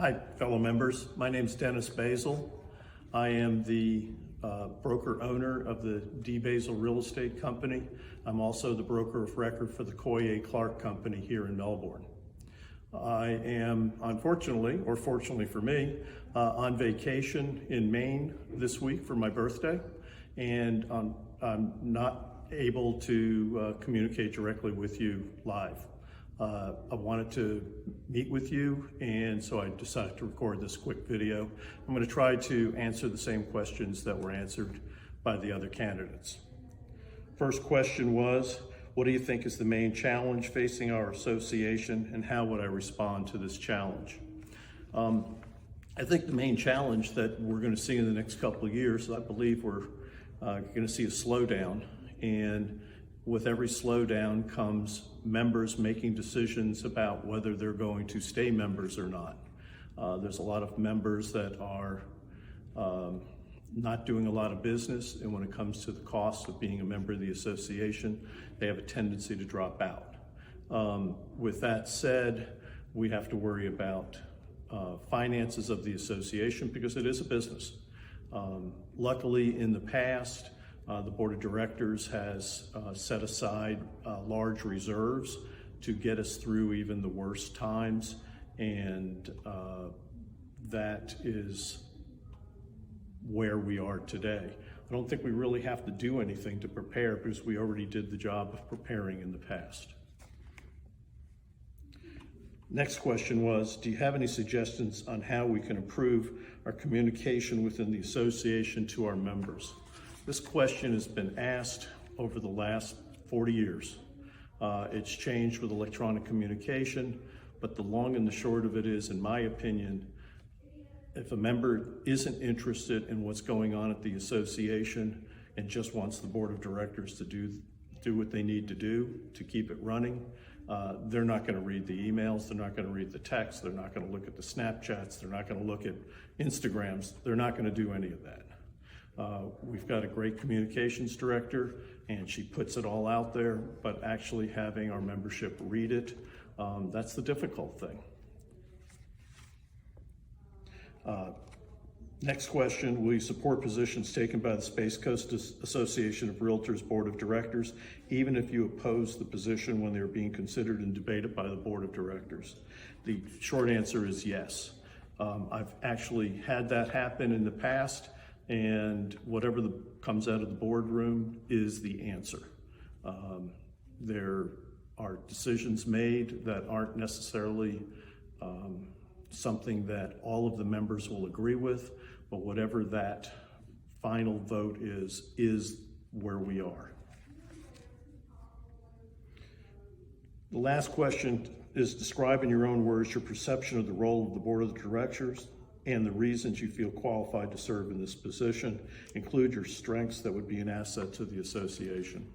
Hi, fellow members. My name is Dennis Basil. I am the broker owner of the D. Basil Real Estate Company. I'm also the broker of record for the Coy A. Clark Company here in Melbourne. I am, unfortunately, or fortunately for me, on vacation in Maine this week for my birthday, and I'm not able to communicate directly with you live. I wanted to meet with you, and so I decided to record this quick video. I'm going to try to answer the same questions that were answered by the other candidates. First question was, what do you think is the main challenge facing our association, and how would I respond to this challenge? I think the main challenge that we're going to see in the next couple of years, I believe we're going to see a slowdown, and with every slowdown comes members making decisions about whether they're going to stay members or not. There's a lot of members that are not doing a lot of business, and when it comes to the cost of being a member of the association, they have a tendency to drop out. With that said, we have to worry about finances of the association because it is a business. Luckily, in the past, the board of directors has set aside large reserves to get us through even the worst times, and that is where we are today. I don't think we really have to do anything to prepare because we already did the job of preparing in the past. Next question was, do you have any suggestions on how we can improve our communication within the association to our members? This question has been asked over the last 40 years. It's changed with electronic communication, but the long and the short of it is, in my opinion, if a member isn't interested in what's going on at the association and just wants the board of directors to do what they need to do to keep it running, they're not going to read the emails, they're not going to read the texts, they're not going to look at the Snapchats, they're not going to look at Instagrams, they're not going to do any of that. We've got a great communications director, and she puts it all out there, but actually having our membership read it, that's the difficult thing. Next question, will you support positions taken by the Space Coast Association of Realtors Board of Directors, even if you oppose the position when they're being considered and debated by the Board of Directors? The short answer is yes. I've actually had that happen in the past, and whatever comes out of the boardroom is the answer. There are decisions made that aren't necessarily something that all of the members will agree with, but whatever that final vote is where we are. The last question is, describe in your own words your perception of the role of the board of directors and the reasons you feel qualified to serve in this position. Include your strengths that would be an asset to the association.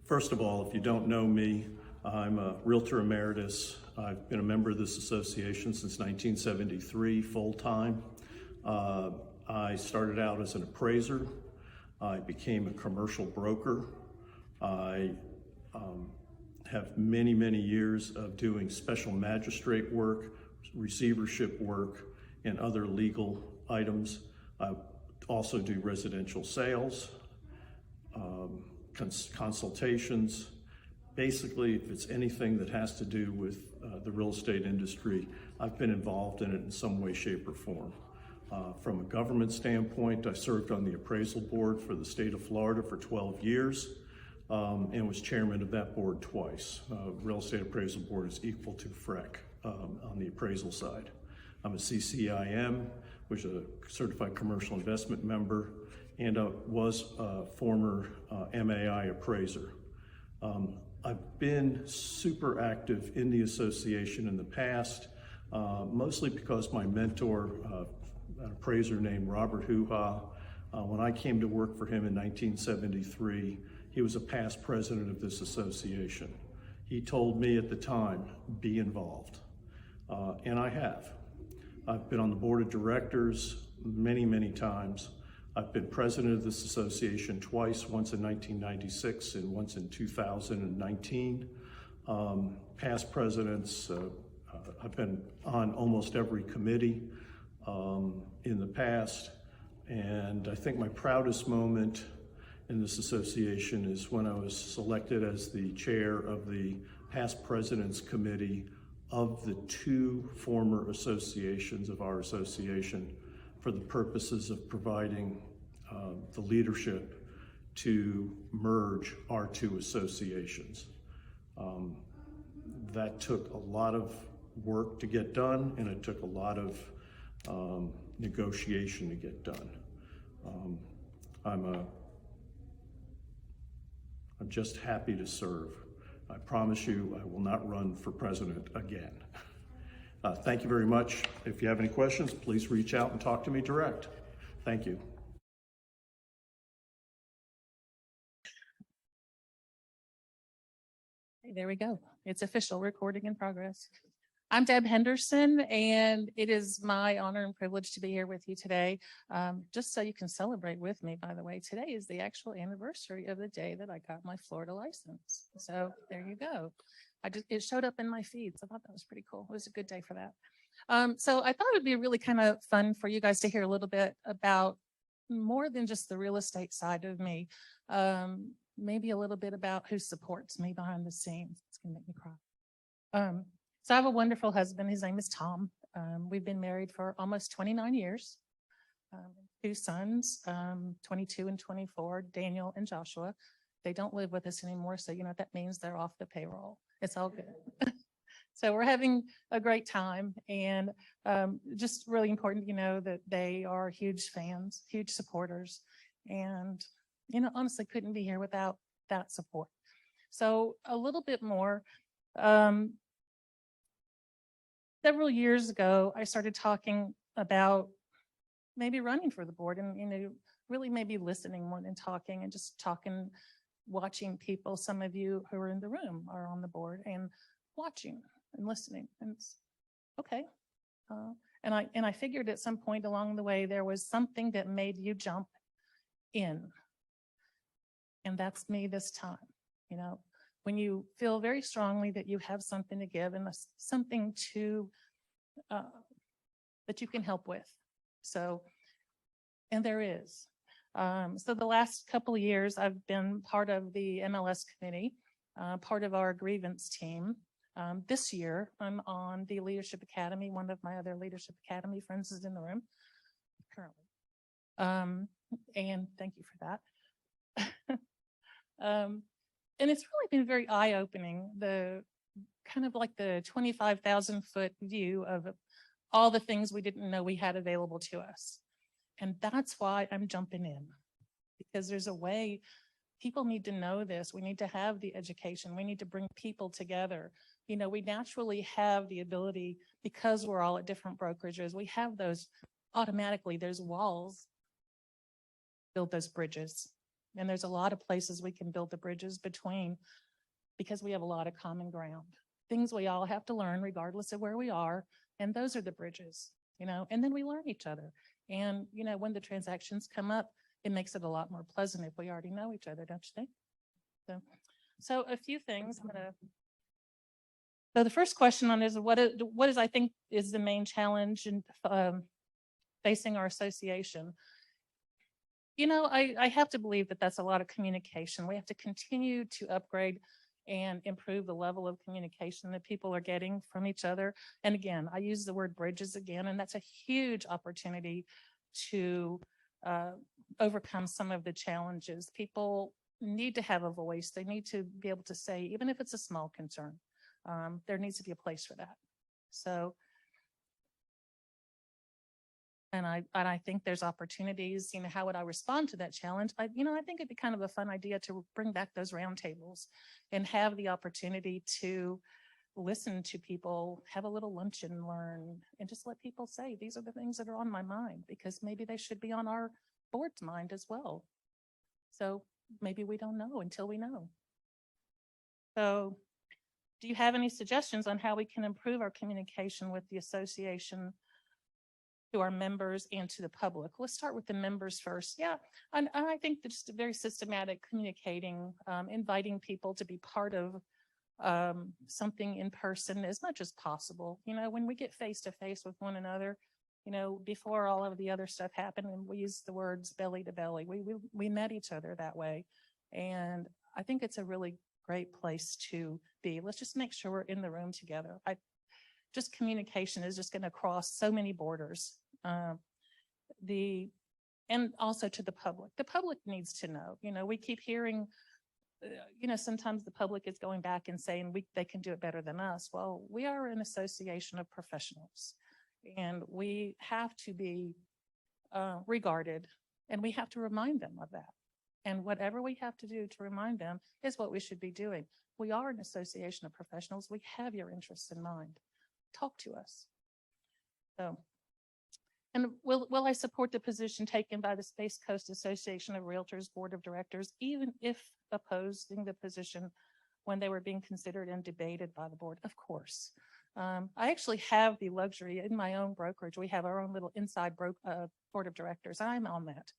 First of all, if you don't know me, I'm a Realtor Emeritus. I've been a member of this association since 1973, full-time. I started out as an appraiser. I became a commercial broker. I have many, many years of doing special magistrate work, receivership work, and other legal items. I also do residential sales, consultations. Basically, if it's anything that has to do with the real estate industry, I've been involved in it in some way, shape, or form. From a government standpoint, I served on the appraisal board for the state of Florida for 12 years and was chairman of that board twice. Real estate appraisal board is equal to FREC on the appraisal side. I'm a CCIM, which is a certified commercial investment member, and was a former MAI appraiser. I've been super active in the association in the past, mostly because my mentor, an appraiser named Robert Hoo-Ha, when I came to work for him in 1973, he was a past president of this association. He told me at the time, be involved, and I have. I've been on the board of directors many, many times. I've been president of this association twice, once in 1996 and once in 2019. Past presidents, I've been on almost every committee in the past, and I think my proudest moment in this association is when I was selected as the chair of the past president's committee of the two former associations of our association for the purposes of providing the leadership to merge our two associations. That took a lot of work to get done, and it took a lot of negotiation to get done. I'm just happy to serve. I promise you I will not run for president again. Thank you very much. If you have any questions, please reach out and talk to me direct. Thank you. There we go. It's official, recording in progress. I'm Deb Henderson, and it is my honor and privilege to be here with you today. Just so you can celebrate with me, by the way, today is the actual anniversary of the day that I got my Florida license. So there you go. It showed up in my feed, so I thought that was pretty cool. It was a good day for that. So I thought it would be really kind of fun for you guys to hear a little bit about more than just the real estate side of me. Maybe a little bit about who supports me behind the scenes. It's gonna make me cry. So I have a wonderful husband. His name is Tom. We've been married for almost 29 years. Two sons, 22 and 24, Daniel and Joshua. They don't live with us anymore, so you know what that means. They're off the payroll. It's all good. So we're having a great time, and just really important, you know, that they are huge fans, huge supporters, and you know, honestly, couldn't be here without that support. So a little bit more. Several years ago, I started talking about maybe running for the board, and you know, really maybe listening more than talking, and just talking, watching people. Some of you who are in the room are on the board, and watching and listening. And it's okay. And I figured at some point along the way there was something that made you jump in. And that's me this time. You know, when you feel very strongly that you have something to give and something to that you can help with. So, and there is. So the last couple of years, I've been part of the MLS committee, part of our grievance team. This year, I'm on the Leadership Academy. One of my other Leadership Academy friends is in the room currently. And thank you for that. And it's really been very eye-opening, the kind of like the 25,000-foot view of all the things we didn't know we had available to us. And that's why I'm jumping in, because there's a way people need to know this. We need to have the education. We need to bring people together. You know, we naturally have the ability, because we're all at different brokerages, we have those automatically, there's walls, build those bridges. And there's a lot of places we can build the bridges between, because we have a lot of common ground, things we all have to learn regardless of where we are. And those are the bridges, you know, and then we learn each other. And, you know, when the transactions come up, it makes it a lot more pleasant if we already know each other, don't you think? So a few things. So the first question on is what is I think is the main challenge in facing our association. You know, I have to believe that that's a lot of communication. We have to continue to upgrade and improve the level of communication that people are getting from each other. And again, I use the word bridges again, and that's a huge opportunity to overcome some of the challenges. People need to have a voice. They need to be able to say, even if it's a small concern, there needs to be a place for that. So, and I think there's opportunities. You know, how would I respond to that challenge? I think it'd be kind of a fun idea to bring back those roundtables and have the opportunity to listen to people, have a little lunch and learn, and just let people say, these are the things that are on my mind, because maybe they should be on our board's mind as well. So maybe we don't know until we know. So do you have any suggestions on how we can improve our communication with the association, to our members and to the public? Let's start with the members first. Yeah, and I think that just a very systematic communicating, inviting people to be part of something in person as much as possible. You know, when we get face to face with one another, you know, before all of the other stuff happened, and we use the words belly to belly, we met each other that way. And I think it's a really great place to be. Let's just make sure we're in the room together. Just communication is just going to cross so many borders. And also to the public. The public needs to know. You know, we keep hearing, you know, sometimes the public is going back and saying they can do it better than us. Well, we are an association of professionals, and we have to be regarded, and we have to remind them of that. And whatever we have to do to remind them is what we should be doing. We are an association of professionals. We have your interests in mind. Talk to us. So. And will I support the position taken by the Space Coast Association of Realtors Board of Directors, even if opposing the position when they were being considered and debated by the board? Of course. I actually have the luxury in my own brokerage. We have our own little inside board of directors. I'm on that.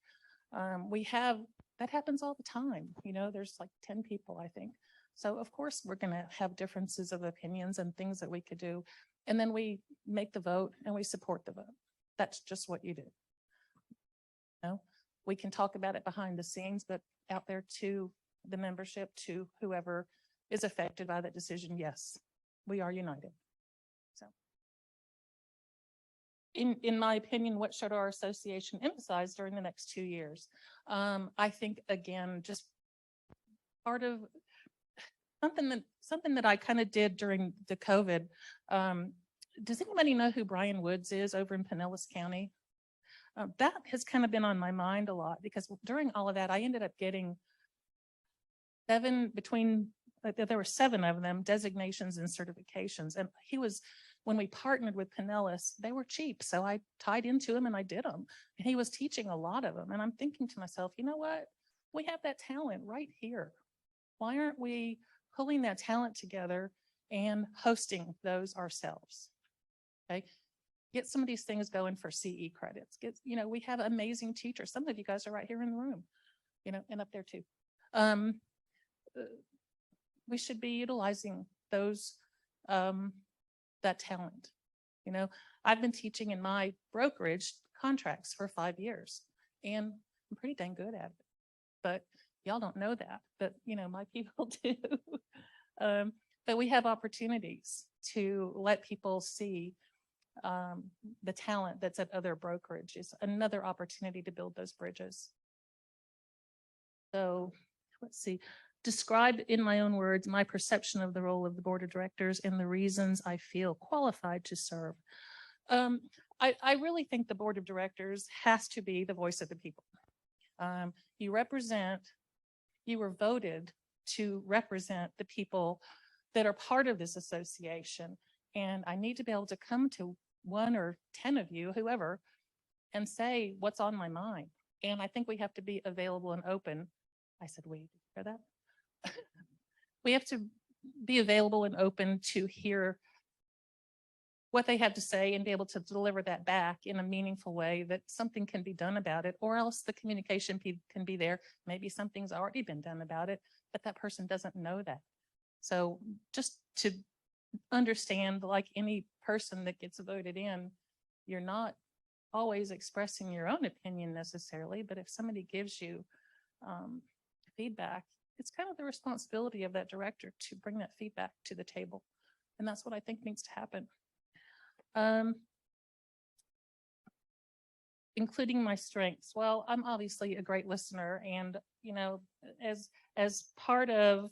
That happens all the time. You know, there's like 10 people, I think. So of course we're going to have differences of opinions and things that we could do. And then we make the vote and we support the vote. That's just what you do. You know, we can talk about it behind the scenes, but out there to the membership, to whoever is affected by that decision, yes, we are united. So, in my opinion, what should our association emphasize during the next 2 years? I think, again, just part of something that I kind of did during the COVID. Does anybody know who Brian Woods is over in Pinellas County? That has kind of been on my mind a lot, because during all of that, I ended up getting there were 7 of them, designations and certifications. And when we partnered with Pinellas, they were cheap. So I tied into him and I did them. And he was teaching a lot of them. And I'm thinking to myself, you know what? We have that talent right here. Why aren't we pulling that talent together and hosting those ourselves? Okay. Get some of these things going for CE credits. We have amazing teachers. Some of you guys are right here in the room, and up there too. We should be utilizing those, that talent. I've been teaching in my brokerage contracts for 5 years, and I'm pretty dang good at it, but y'all don't know that, but my people do. But we have opportunities to let people see the talent that's at other brokerages, another opportunity to build those bridges. So let's see, describe in my own words my perception of the role of the board of directors and the reasons I feel qualified to serve. I really think the board of directors has to be the voice of the people. You were voted to represent the people that are part of this association. And I need to be able to come to 1 or 10 of you, whoever, and say what's on my mind. And I think we have to be available and open. I said, we hear that? We have to be available and open to hear what they have to say and be able to deliver that back in a meaningful way that something can be done about it, or else the communication can be there. Maybe something's already been done about it, but that person doesn't know that. So just to understand, like any person that gets voted in, you're not always expressing your own opinion necessarily, but if somebody gives you feedback, it's kind of the responsibility of that director to bring that feedback to the table. And that's what I think needs to happen. Including my strengths. Well, I'm obviously a great listener, and as part of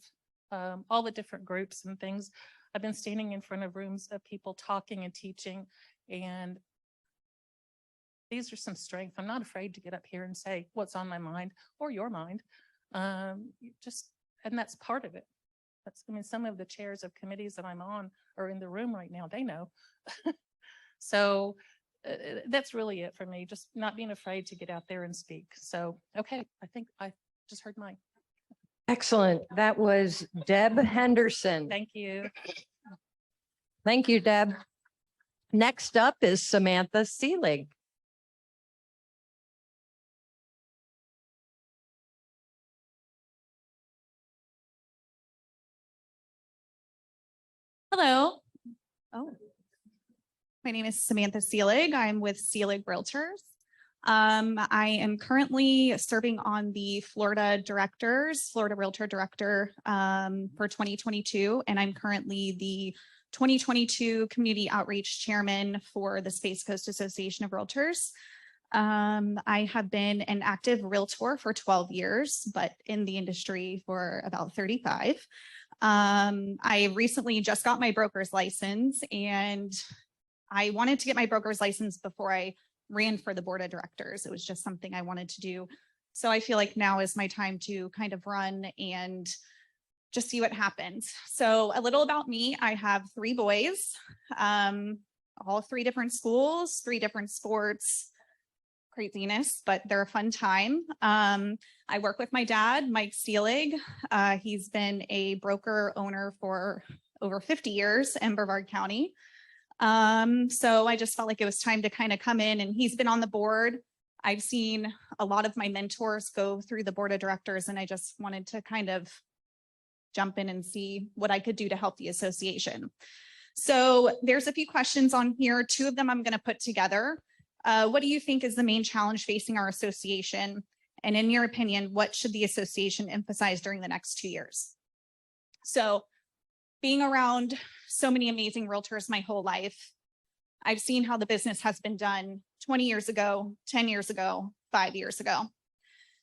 all the different groups and things, I've been standing in front of rooms of people talking and teaching, and these are some strengths. I'm not afraid to get up here and say what's on my mind or your mind. And that's part of it. Some of the chairs of committees that I'm on are in the room right now. They know. So that's really it for me. Just not being afraid to get out there and speak. So, okay. I think I just heard mine. Excellent. That was Deb Henderson. Thank you. Thank you, Deb. Next up is Samantha Selig. Hello. Oh, my name is Samantha Selig. I'm with Selig Realtors. I am currently serving on the Florida Realtor Director for 2022, and I'm currently the 2022 Community Outreach Chairman for the Space Coast Association of Realtors. I have been an active Realtor for 12 years, but in the industry for about 35. I recently just got my broker's license, and I wanted to get my broker's license before I ran for the board of directors. It was just something I wanted to do. So I feel like now is my time to kind of run and just see what happens. So a little about me, I have 3 boys, all 3 different schools, 3 different sports, craziness, but they're a fun time. I work with my dad, Mike Selig. He's been a broker owner for over 50 years in Brevard County. So I just felt like it was time to kind of come in, and he's been on the board. I've seen a lot of my mentors go through the board of directors, and I just wanted to kind of jump in and see what I could do to help the association. So there's a few questions on here. 2 of them I'm going to put together. What do you think is the main challenge facing our association? And in your opinion, what should the association emphasize during the next 2 years? So being around so many amazing realtors my whole life, I've seen how the business has been done 20 years ago, 10 years ago, 5 years ago.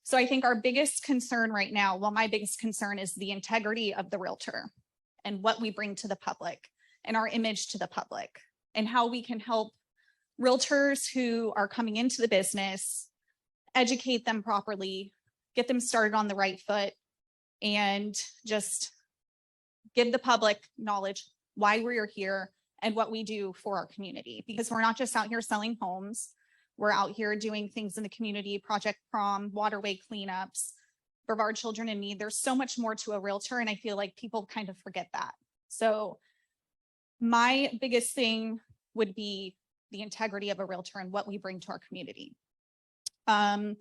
So I think our biggest concern right now, well, my biggest concern is the integrity of the realtor and what we bring to the public and our image to the public, and how we can help realtors who are coming into the business, educate them properly, get them started on the right foot, and just give the public knowledge why we're here and what we do for our community. Because we're not just out here selling homes, we're out here doing things in the community, Project Prom, waterway cleanups, Brevard Children in Need. There's so much more to a realtor, and I feel like people kind of forget that. So my biggest thing would be the integrity of a realtor and what we bring to our community. And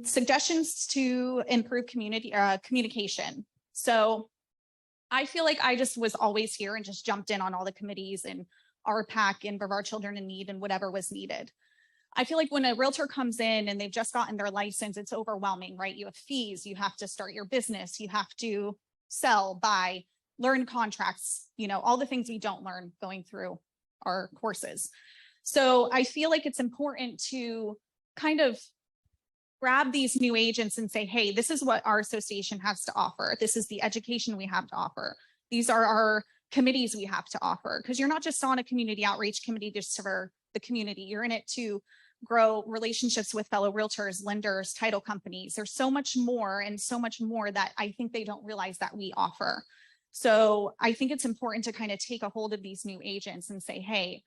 suggestions to improve communication. So I feel like I just was always here and just jumped in on all the committees and RPAC and Brevard Children in Need and whatever was needed. I feel like when a realtor comes in and they've just gotten their license, it's overwhelming, right? You have fees, you have to start your business, you have to sell, buy, learn contracts, all the things we don't learn going through our courses. So I feel like it's important to kind of grab these new agents and say, hey, this is what our association has to offer. This is the education we have to offer. These are our committees we have to offer. Because you're not just on a community outreach committee to serve the community. You're in it to grow relationships with fellow realtors, lenders, title companies. There's so much more and so much more that I think they don't realize that we offer. So I think it's important to kind of take a hold of these new agents and say, hey,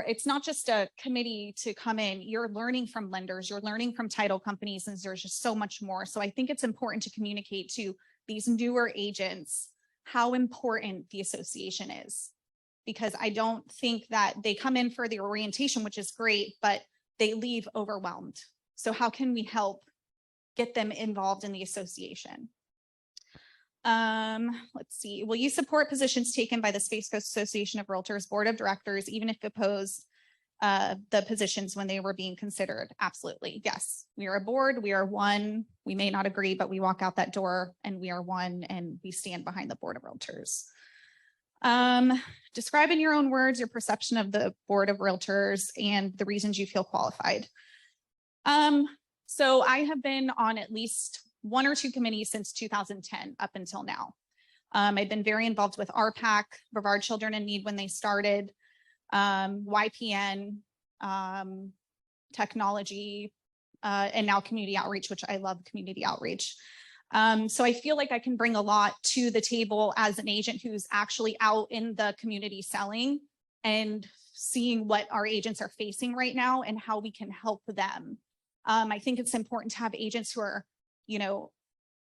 it's not just a committee to come in. You're learning from lenders, you're learning from title companies, and there's just so much more. So I think it's important to communicate to these newer agents how important the association is, because I don't think that they come in for the orientation, which is great, but they leave overwhelmed. So how can we help get them involved in the association? Let's see. Will you support positions taken by the Space Coast Association of Realtors Board of Directors, even if opposed the positions when they were being considered? Absolutely. Yes. We are a board. We are one. We may not agree, but we walk out that door and we are one, and we stand behind the Board of Realtors. Describe in your own words your perception of the Board of Realtors and the reasons you feel qualified. So I have been on at least 1 or 2 committees since 2010 up until now. I've been very involved with RPAC, Brevard Children in Need when they started, YPN, technology, and now community outreach, which I love community outreach. So I feel like I can bring a lot to the table as an agent who's actually out in the community selling and seeing what our agents are facing right now and how we can help them. I think it's important to have agents who are,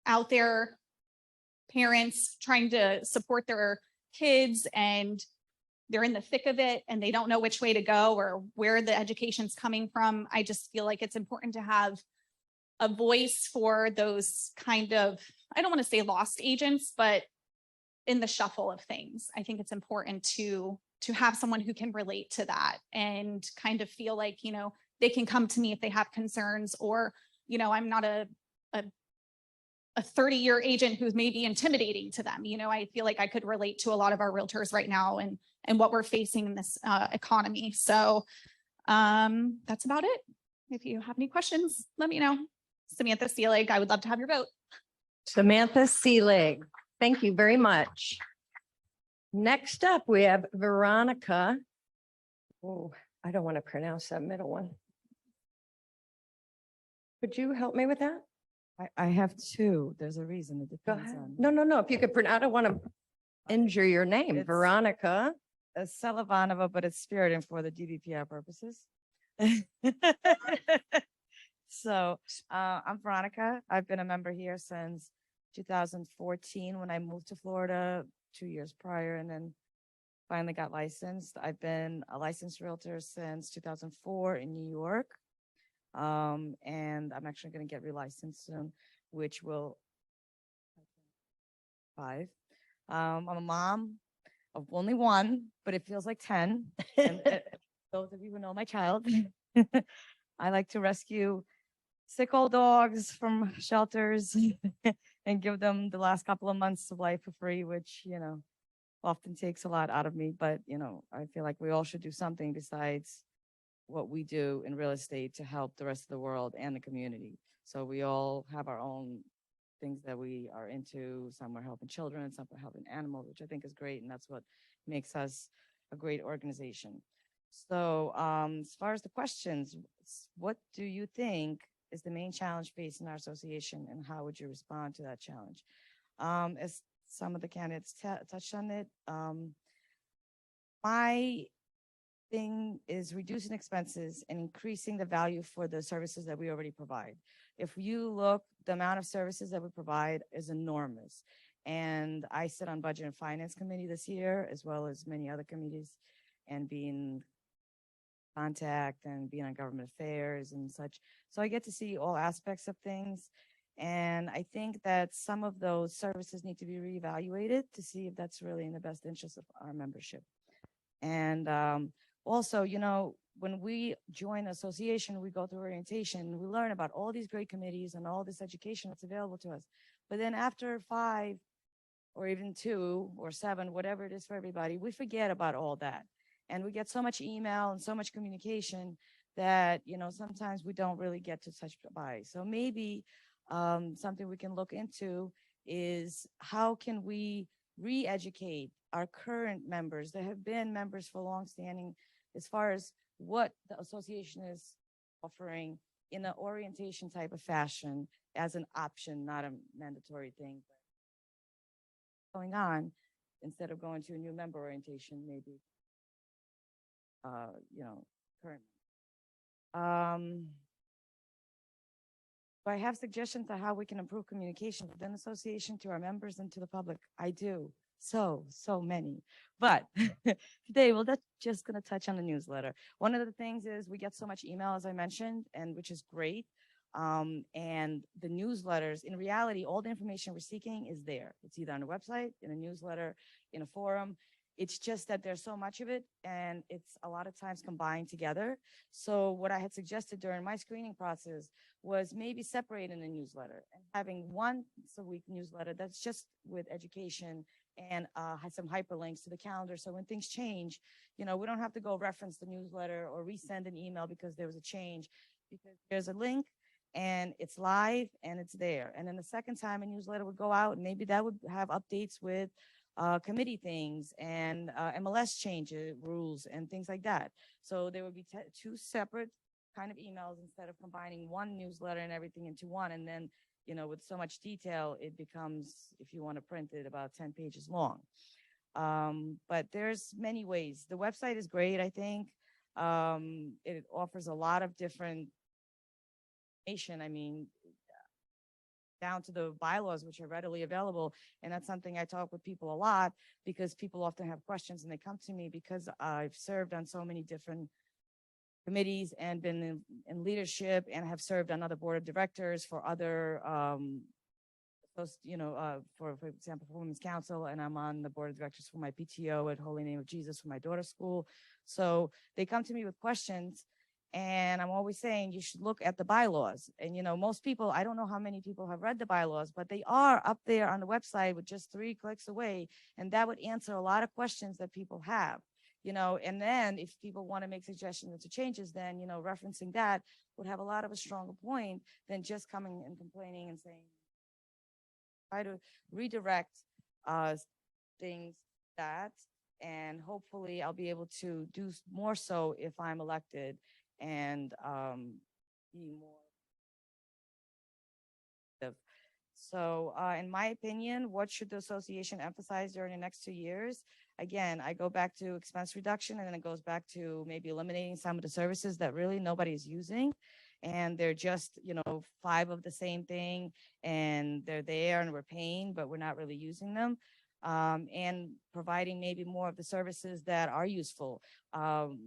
out there, parents trying to support their kids, and they're in the thick of it and they don't know which way to go or where the education's coming from. I just feel like it's important to have a voice for those kind of, I don't want to say lost agents, but in the shuffle of things. I think it's important to have someone who can relate to that and kind of feel like, they can come to me if they have concerns, or, I'm not a 30-year agent who's maybe intimidating to them. I feel like I could relate to a lot of our realtors right now and what we're facing in this economy. So that's about it. If you have any questions, let me know. Samantha Selig, I would love to have your vote. Samantha Selig, thank you very much. Next up, we have Veronica. Oh, I don't want to pronounce that middle one. Could you help me with that? I have two. There's a reason. It Go depends ahead. on. No. If you could, I don't want to injure your name, It's- Veronica. Selivanova, but it's Spirit and for the DBPR purposes. So I'm Veronica. I've been a member here since 2014 when I moved to Florida 2 years prior, and then finally got licensed. I've been a licensed realtor since 2004 in New York. And I'm actually going to get relicensed soon, which will 5. I'm a mom of only one, but it feels like 10. And those of you who know my child, I like to rescue sick old dogs from shelters and give them the last couple of months of life for free, which, often takes a lot out of me. But, I feel like we all should do something besides what we do in real estate to help the rest of the world and the community. So we all have our own things that we are into. Some are helping children, some are helping animals, which I think is great. And that's what makes us a great organization. So as far as the questions, what do you think is the main challenge facing our association, and how would you respond to that challenge? As some of the candidates touched on it, my thing is reducing expenses and increasing the value for the services that we already provide. If you look, the amount of services that we provide is enormous. And I sit on Budget and Finance Committee this year, as well as many other committees, and being contact and being on government affairs and such. So I get to see all aspects of things. And I think that some of those services need to be reevaluated to see if that's really in the best interest of our membership. And also, when we join the association, we go through orientation, we learn about all these great committees and all this education that's available to us. But then after 5 or even 2 or 7, whatever it is for everybody, we forget about all that. And we get so much email and so much communication that, sometimes we don't really get to touch by. So maybe something we can look into is how can we re-educate our current members that have been members for long-standing as far as what the association is offering in an orientation type of fashion as an option, not a mandatory thing. But going on, instead of going to a new member orientation, maybe, current. Do I have suggestions on how we can improve communication within the association to our members and to the public? I do. So many. But today, we're just going to touch on the newsletter. One of the things is we get so much email, as I mentioned, and which is great. And the newsletters, in reality, all the information we're seeking is there. It's either on the website, in a newsletter, in a forum. It's just that there's so much of it, and it's a lot of times combined together. So what I had suggested during my screening process was maybe separating the newsletter and having once a week newsletter that's just with education and has some hyperlinks to the calendar. So when things change, we don't have to go reference the newsletter or resend an email because there was a change, because there's a link and it's live and it's there. And then the second time a newsletter would go out, and maybe that would have updates with committee things and MLS changes, rules, and things like that. So there would be 2 separate kind of emails instead of combining one newsletter and everything into one. And then, with so much detail, it becomes, if you want to print it, about 10 pages long. But there's many ways. The website is great, I think. It offers a lot of different information. I mean, down to the bylaws, which are readily available. And that's something I talk with people a lot, because people often have questions and they come to me because I've served on so many different committees and been in leadership and have served on other board of directors for other for example, for Women's Council, and I'm on the board of directors for my PTO at Holy Name of Jesus for my daughter's school. So they come to me with questions, and I'm always saying you should look at the bylaws. And, most people, I don't know how many people have read the bylaws, but they are up there on the website with just 3 clicks away. And that would answer a lot of questions that people have, and then if people want to make suggestions to changes, then, referencing that would have a lot of a stronger point than just coming and complaining and saying, try to redirect things that, and hopefully I'll be able to do more so if I'm elected and be more. So in my opinion, what should the association emphasize during the next 2 years? Again, I go back to expense reduction, and then it goes back to maybe eliminating some of the services that really nobody's using. And they're just, 5 of the same thing, and they're there and we're paying, but we're not really using them. And providing maybe more of the services that are useful.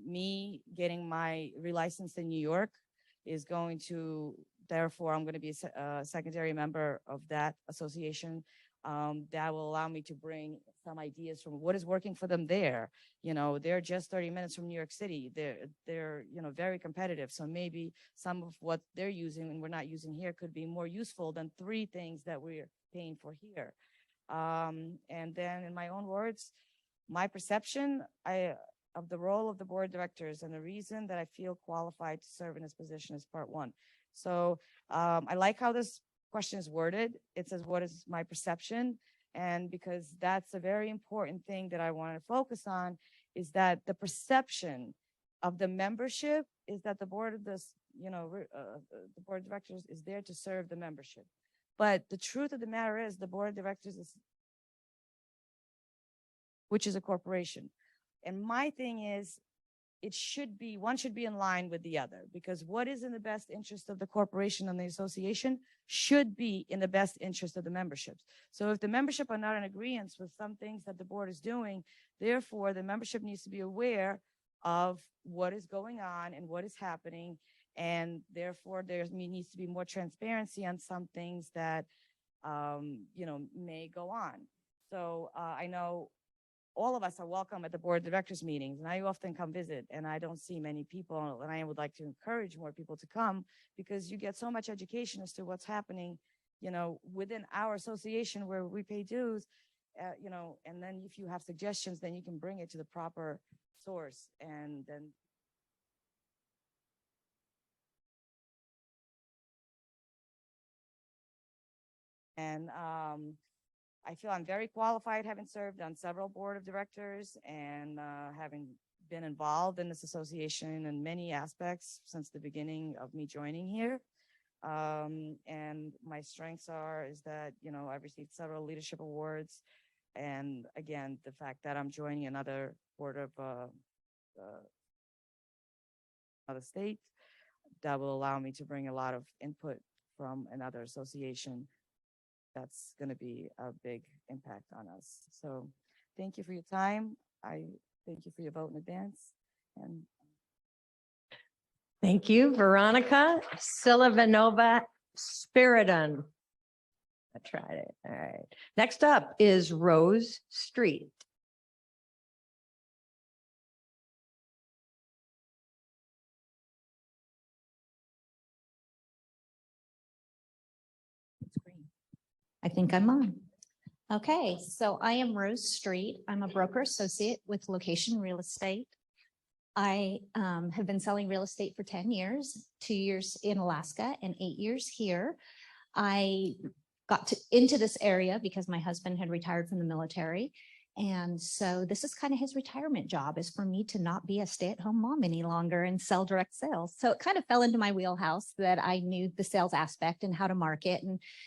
Me getting my relicense in New York is going to, therefore, I'm going to be a secondary member of that association. That will allow me to bring some ideas from what is working for them there. They're just 30 minutes from New York City. They're very competitive. So maybe some of what they're using and we're not using here could be more useful than 3 things that we're paying for here. And then in my own words, my perception of the role of the board of directors and the reason that I feel qualified to serve in this position is part 1. So I like how this question is worded. It says, what is my perception? And because that's a very important thing that I want to focus on, is that the perception of the membership is that the board of the board of directors is there to serve the membership. But the truth of the matter is the board of directors which is a corporation. And my thing is, one should be in line with the other, because what is in the best interest of the corporation and the association should be in the best interest of the memberships. So if the membership are not in agreement with some things that the board is doing, therefore the membership needs to be aware of what is going on and what is happening. And therefore there needs to be more transparency on some things that, may go on. So I know all of us are welcome at the board of directors meetings, and I often come visit, and I don't see many people, and I would like to encourage more people to come, because you get so much education as to what's happening, within our association where we pay dues, and then if you have suggestions, then you can bring it to the proper source, and then I feel I'm very qualified, having served on several board of directors and having been involved in this association in many aspects since the beginning of me joining here. And my strengths is that, I've received several leadership awards. And again, the fact that I'm joining another board of another state, that will allow me to bring a lot of input from another association. That's going to be a big impact on us. So thank you for your time. I thank you for your vote in advance. And Thank you, Veronica Silvanova Spiridon. I tried it. All right. Next up is Rose Street. I think I'm on. Okay, so I am Rose Street. I'm a broker associate with Location Real Estate. I have been selling real estate for 10 years, 2 years in Alaska and 8 years here. I got into this area because my husband had retired from the military. And so this is kind of his retirement job, is for me to not be a stay-at-home mom any longer and sell direct sales. So it kind of fell into my wheelhouse that I knew the sales aspect and how to market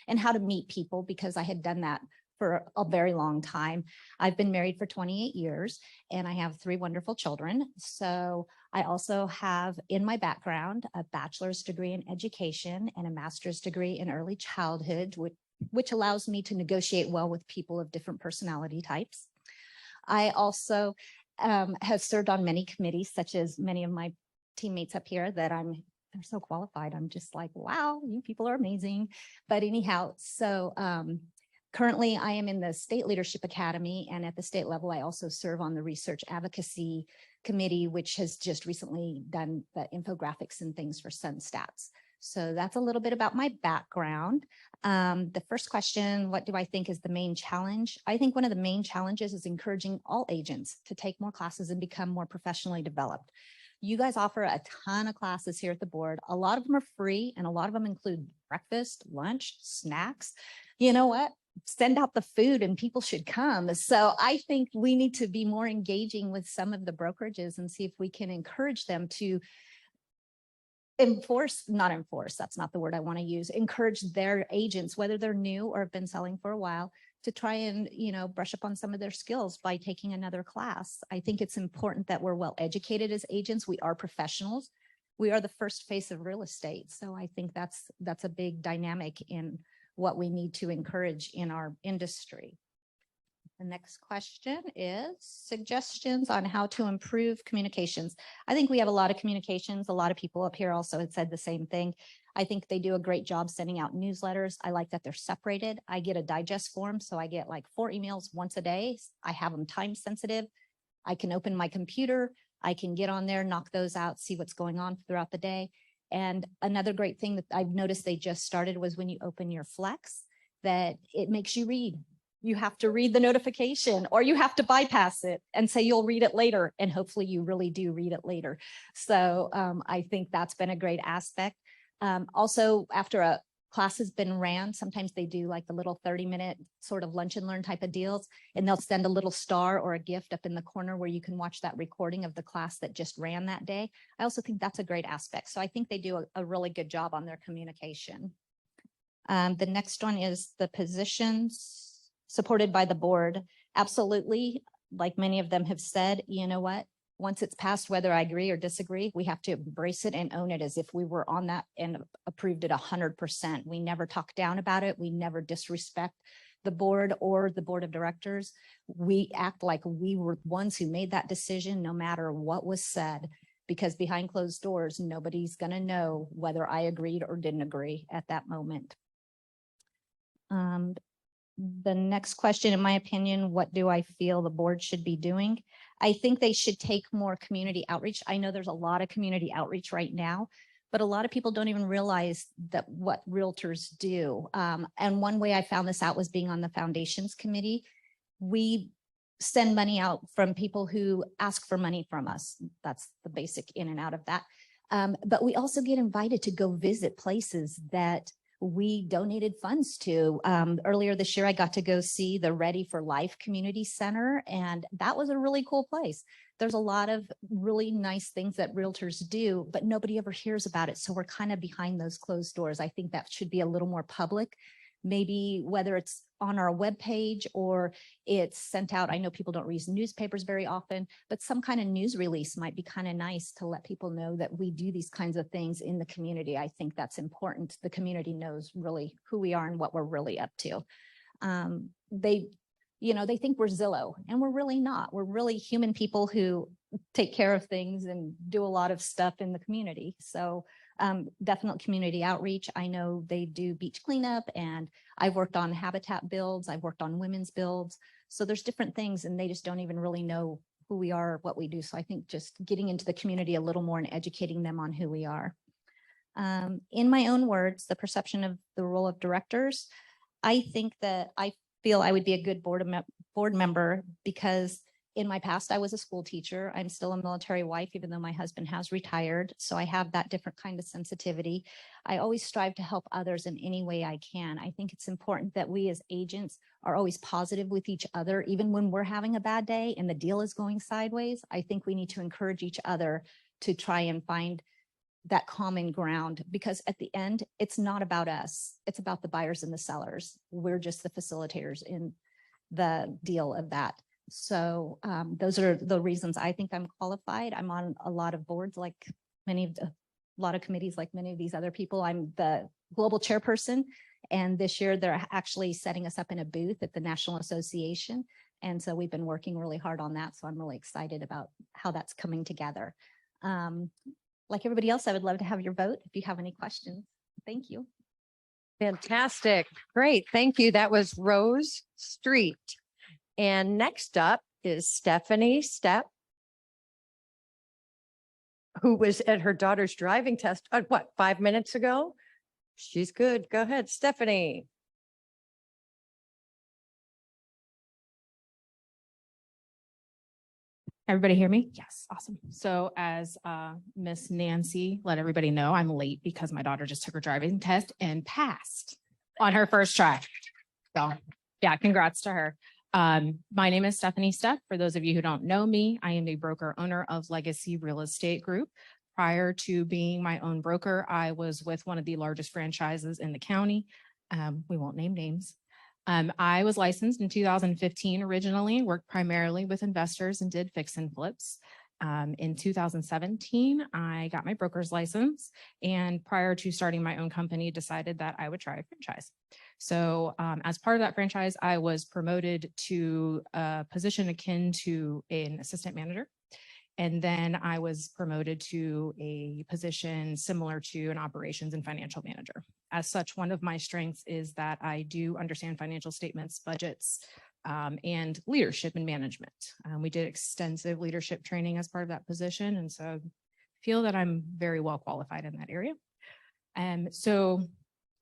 and how to meet people, because I had done that for a very long time. I've been married for 28 years and I have 3 wonderful children. So I also have in my background a bachelor's degree in education and a master's degree in early childhood, which allows me to negotiate well with people of different personality types. I also have served on many committees, such as many of my teammates up here that I'm they're so qualified. I'm just like, wow, you people are amazing. But anyhow, so currently I am in the State Leadership Academy, and at the state level, I also serve on the Research Advocacy Committee, which has just recently done the infographics and things for SunStats. So that's a little bit about my background. The first question, what do I think is the main challenge? I think one of the main challenges is encouraging all agents to take more classes and become more professionally developed. You guys offer a ton of classes here at the board. A lot of them are free, and a lot of them include breakfast, lunch, snacks. You know what? Send out the food and people should come. So I think we need to be more engaging with some of the brokerages and see if we can encourage them to not enforce, that's not the word I want to use, encourage their agents, whether they're new or have been selling for a while, to try and, brush up on some of their skills by taking another class. I think it's important that we're well educated as agents. We are professionals. We are the first face of real estate. So I think that's a big dynamic in what we need to encourage in our industry. The next question is suggestions on how to improve communications. I think we have a lot of communications. A lot of people up here also had said the same thing. I think they do a great job sending out newsletters. I like that they're separated. I get a digest form, so I get like 4 emails once a day. I have them time sensitive. I can open my computer. I can get on there, knock those out, see what's going on throughout the day. And another great thing that I've noticed they just started was when you open your Flex, that it makes you read. You have to read the notification, or you have to bypass it and say you'll read it later. And hopefully you really do read it later. So I think that's been a great aspect. Also, after a class has been ran, sometimes they do like the little 30-minute sort of lunch and learn type of deals, and they'll send a little star or a gift up in the corner where you can watch that recording of the class that just ran that day. I also think that's a great aspect. So I think they do a really good job on their communication. The next one is the positions supported by the board. Absolutely. Like many of them have said, you know what? Once it's passed, whether I agree or disagree, we have to embrace it and own it as if we were on that and approved it 100%. We never talk down about it. We never disrespect the board or the board of directors. We act like we were ones who made that decision, no matter what was said, because behind closed doors, nobody's going to know whether I agreed or didn't agree at that moment. The next question, in my opinion, what do I feel the board should be doing? I think they should take more community outreach. I know there's a lot of community outreach right now, but a lot of people don't even realize that what realtors do. And one way I found this out was being on the foundations committee. We send money out from people who ask for money from us. That's the basic in and out of that. But we also get invited to go visit places that we donated funds to. Earlier this year, I got to go see the Ready for Life Community Center, and that was a really cool place. There's a lot of really nice things that realtors do, but nobody ever hears about it. So we're kind of behind those closed doors. I think that should be a little more public, maybe whether it's on our webpage or it's sent out. I know people don't read newspapers very often, but some kind of news release might be kind of nice to let people know that we do these kinds of things in the community. I think that's important. The community knows really who we are and what we're really up to. They think we're Zillow, and we're really not. We're really human people who take care of things and do a lot of stuff in the community. So definite community outreach. I know they do beach cleanup, and I've worked on habitat builds. I've worked on women's builds. So there's different things, and they just don't even really know who we are, what we do. So I think just getting into the community a little more and educating them on who we are. In my own words, the perception of the role of directors, I think that I feel I would be a good board member because in my past, I was a school teacher. I'm still a military wife, even though my husband has retired. So I have that different kind of sensitivity. I always strive to help others in any way I can. I think it's important that we as agents are always positive with each other, even when we're having a bad day and the deal is going sideways. I think we need to encourage each other to try and find that common ground, because at the end, it's not about us. It's about the buyers and the sellers. We're just the facilitators in the deal of that. So those are the reasons I think I'm qualified. I'm on a lot of boards, like a lot of committees, like many of these other people. I'm the global chairperson, and this year they're actually setting us up in a booth at the National Association. And so we've been working really hard on that. So I'm really excited about how that's coming together. like everybody else, I would love to have your vote if you have any questions. Thank you. Fantastic. Great. Thank you. That was Rose Street. And next up is Stephanie Stepp, who was at her daughter's driving test, 5 minutes ago? She's good. Go ahead, Stephanie. Everybody hear me? Yes, awesome. So as Miss Nancy let everybody know, I'm late because my daughter just took her driving test and passed on her first try. So yeah, congrats to her. My name is Stephanie Stepp. For those of you who don't know me, I am a broker owner of Legacy Real Estate Group. Prior to being my own broker, I was with one of the largest franchises in the county. We won't name names. I was licensed in 2015 originally, worked primarily with investors and did fix and flips. In 2017, I got my broker's license, and prior to starting my own company, decided that I would try a franchise. So as part of that franchise, I was promoted to a position akin to an assistant manager. And then I was promoted to a position similar to an operations and financial manager. As such, one of my strengths is that I do understand financial statements, budgets, and leadership and management. We did extensive leadership training as part of that position. And so I feel that I'm very well qualified in that area. And so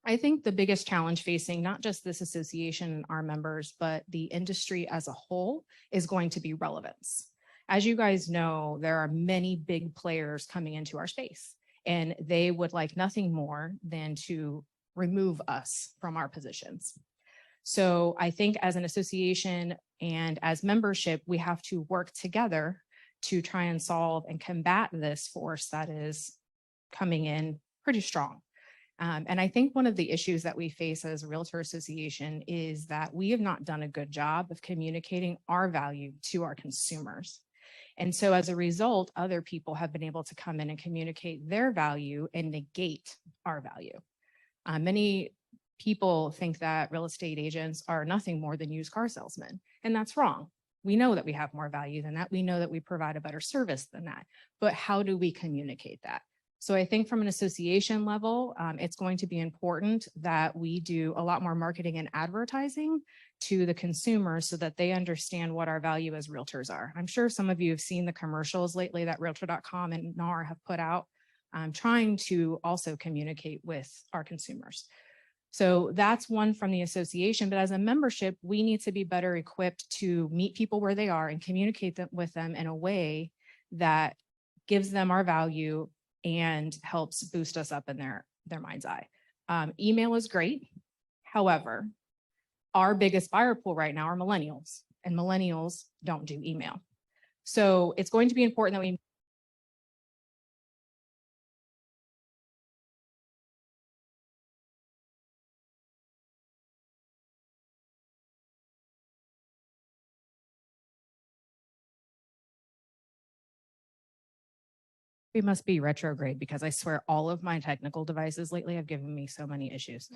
I think the biggest challenge facing not just this association and our members, but the industry as a whole is going to be relevance. As you guys know, there are many big players coming into our space, and they would like nothing more than to remove us from our positions. So I think as an association and as membership, we have to work together to try and solve and combat this force that is coming in pretty strong. And I think one of the issues that we face as a Realtor Association is that we have not done a good job of communicating our value to our consumers. And so as a result, other people have been able to come in and communicate their value and negate our value. Many people think that real estate agents are nothing more than used car salesmen, and that's wrong. We know that we have more value than that. We know that we provide a better service than that, but how do we communicate that? So I think from an association level, it's going to be important that we do a lot more marketing and advertising to the consumers so that they understand what our value as realtors are. I'm sure some of you have seen the commercials lately that Realtor.com and NAR have put out, trying to also communicate with our consumers. So that's one from the association, but as a membership, we need to be better equipped to meet people where they are and communicate with them in a way that gives them our value and helps boost us up in their mind's eye. Email is great. However, our biggest buyer pool right now are millennials, and millennials don't do email. So it's going to be important that we must be retrograde, because I swear all of my technical devices lately have given me so many issues.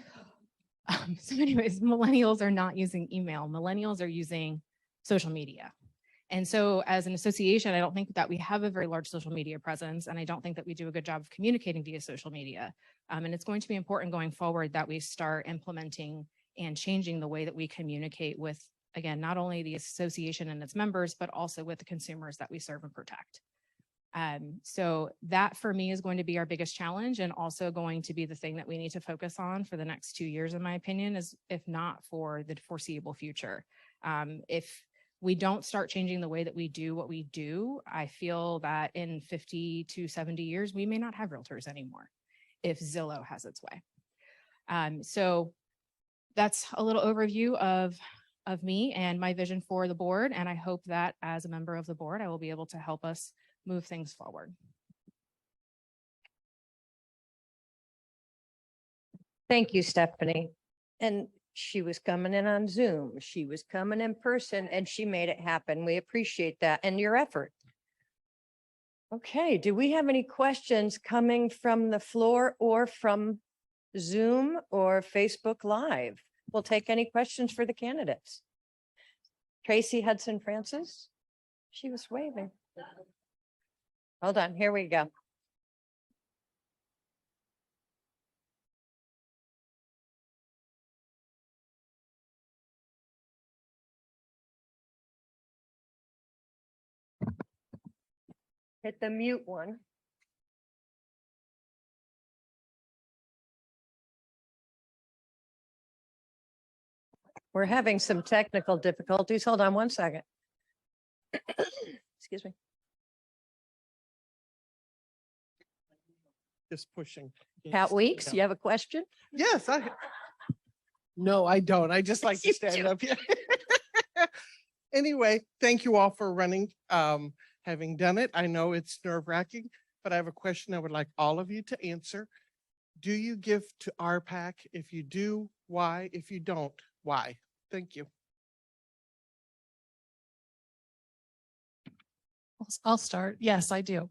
So anyways, millennials are not using email. Millennials are using social media. And so as an association, I don't think that we have a very large social media presence, and I don't think that we do a good job of communicating via social media. And it's going to be important going forward that we start implementing and changing the way that we communicate with, again, not only the association and its members, but also with the consumers that we serve and protect. So that for me is going to be our biggest challenge, and also going to be the thing that we need to focus on for the next 2 years, in my opinion, is if not for the foreseeable future. If we don't start changing the way that we do what we do, I feel that in 50 to 70 years, we may not have realtors anymore if Zillow has its way. So that's a little overview of me and my vision for the board. And I hope that as a member of the board, I will be able to help us move things forward. Thank you, Stephanie. And she was coming in on Zoom. She was coming in person, and she made it happen. We appreciate that and your effort. Okay, do we have any questions coming from the floor or from Zoom or Facebook Live? We'll take any questions for the candidates. Tracy Hudson Francis? She was waving. Hold on, here we go. Hit the mute one. We're having some technical difficulties. Hold on one second. Excuse me. Just pushing. Pat Weeks, you have a question? Yes, no, I don't. I just like to You stand do. up here. Anyway, thank you all for running, having done it. I know it's nerve wracking, but I have a question I would like all of you to answer. Do you give to RPAC? If you do, why? If you don't, why? Thank you. I'll start. Yes, I do.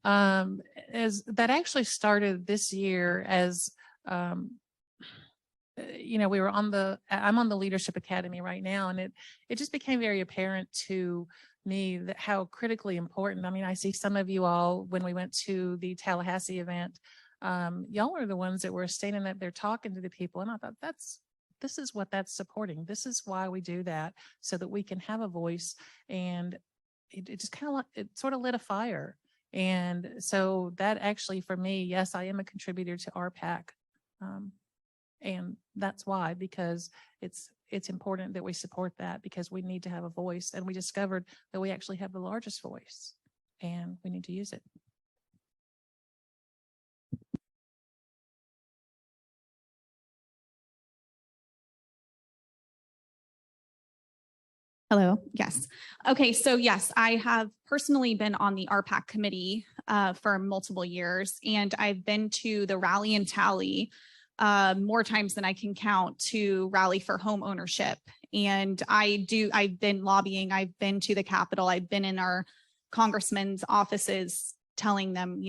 As that actually started this year as, we were I'm on the Leadership Academy right now, and it just became very apparent to me that how critically important. I mean, I see some of you all when we went to the Tallahassee event, y'all were the ones that were standing up there talking to the people, and I thought this is what that's supporting. This is why we do that, so that we can have a voice. And it just kind of it sort of lit a fire. And so that actually for me, yes, I am a contributor to RPAC. And that's why, because it's important that we support that, because we need to have a voice. And we discovered that we actually have the largest voice and we need to use it. Hello. Yes. Okay. So yes, I have personally been on the RPAC committee for multiple years, and I've been to the rally and tally more times than I can count to rally for home ownership. And I've been lobbying. I've been to the Capitol. I've been in our congressmen's offices telling them,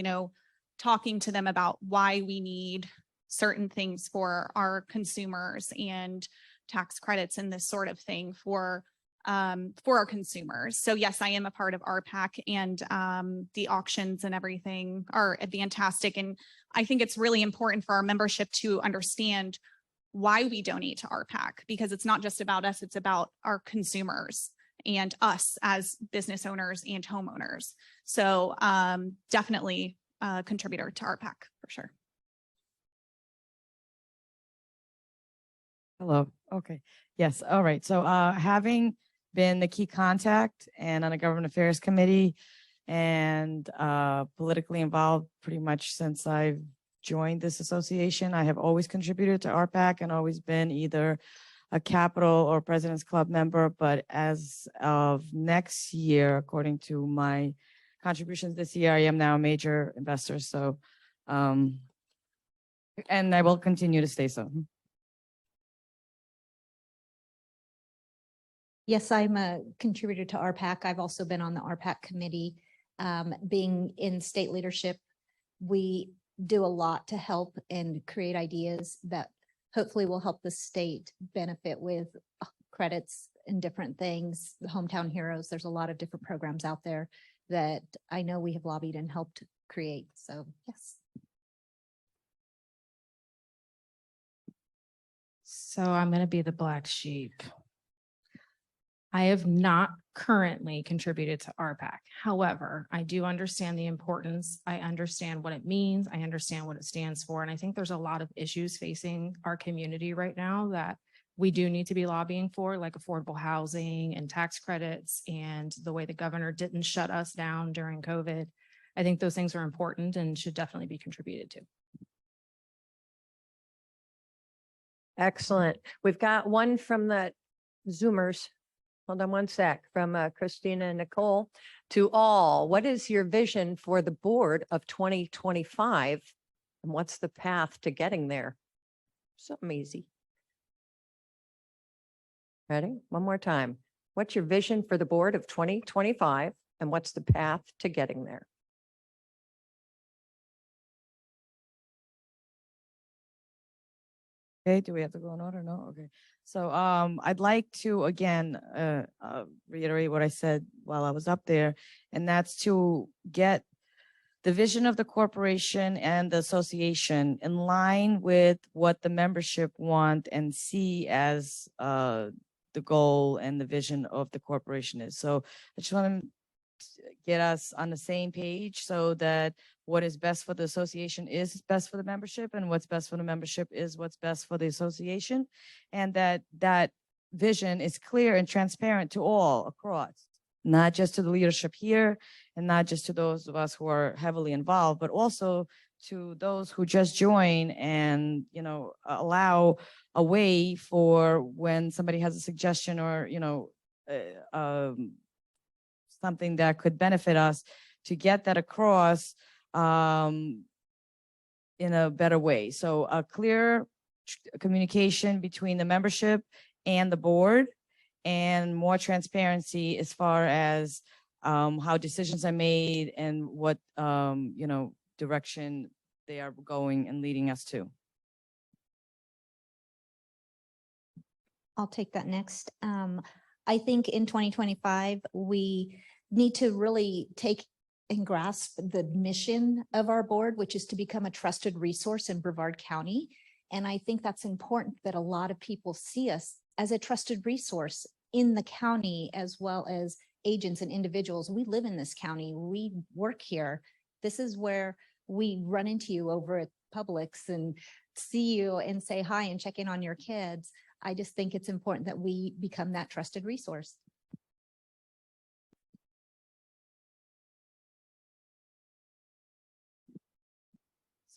talking to them about why we need certain things for our consumers and tax credits and this sort of thing for our consumers. So yes, I am a part of RPAC, and the auctions and everything are fantastic. And I think it's really important for our membership to understand why we donate to RPAC, because it's not just about us, it's about our consumers and us as business owners and homeowners. So definitely a contributor to RPAC for sure. Hello. Okay. Yes. All right. So having been the key contact and on a government affairs committee and politically involved pretty much since I've joined this association, I have always contributed to RPAC and always been either a Capitol or President's Club member. But as of next year, according to my contributions this year, I am now a major investor. So, and I will continue to stay so. Yes, I'm a contributor to RPAC. I've also been on the RPAC committee. Being in state leadership, we do a lot to help and create ideas that hopefully will help the state benefit with credits and different things. The Hometown Heroes, there's a lot of different programs out there that I know we have lobbied and helped create. So yes. So I'm going to be the black sheep. I have not currently contributed to RPAC. However, I do understand the importance. I understand what it means. I understand what it stands for. And I think there's a lot of issues facing our community right now that we do need to be lobbying for, like affordable housing and tax credits and the way the governor didn't shut us down during COVID. I think those things are important and should definitely be contributed to. Excellent. We've got one from the Zoomers. Hold on one sec, from Christina and Nicole. To all, what is your vision for the board of 2025? And what's the path to getting there? Something easy. Ready? One more time. What's your vision for the board of 2025? And what's the path to getting there? Okay, do we have to go in order? No? Okay. So I'd like to, again, reiterate what I said while I was up there, and that's to get the vision of the corporation and the association in line with what the membership want and see as the goal and the vision of the corporation is. So I just want to get us on the same page so that what is best for the association is best for the membership, and what's best for the membership is what's best for the association. And that vision is clear and transparent to all across, not just to the leadership here and not just to those of us who are heavily involved, but also to those who just join and, allow a way for when somebody has a suggestion or, something that could benefit us to get that across in a better way. So a clear communication between the membership and the board, and more transparency as far as how decisions are made and what, direction they are going and leading us to. I'll take that next. I think in 2025, we need to really take and grasp the mission of our board, which is to become a trusted resource in Brevard County. And I think that's important that a lot of people see us as a trusted resource in the county, as well as agents and individuals. We live in this county. We work here. This is where we run into you over at Publix and see you and say hi and check in on your kids. I just think it's important that we become that trusted resource.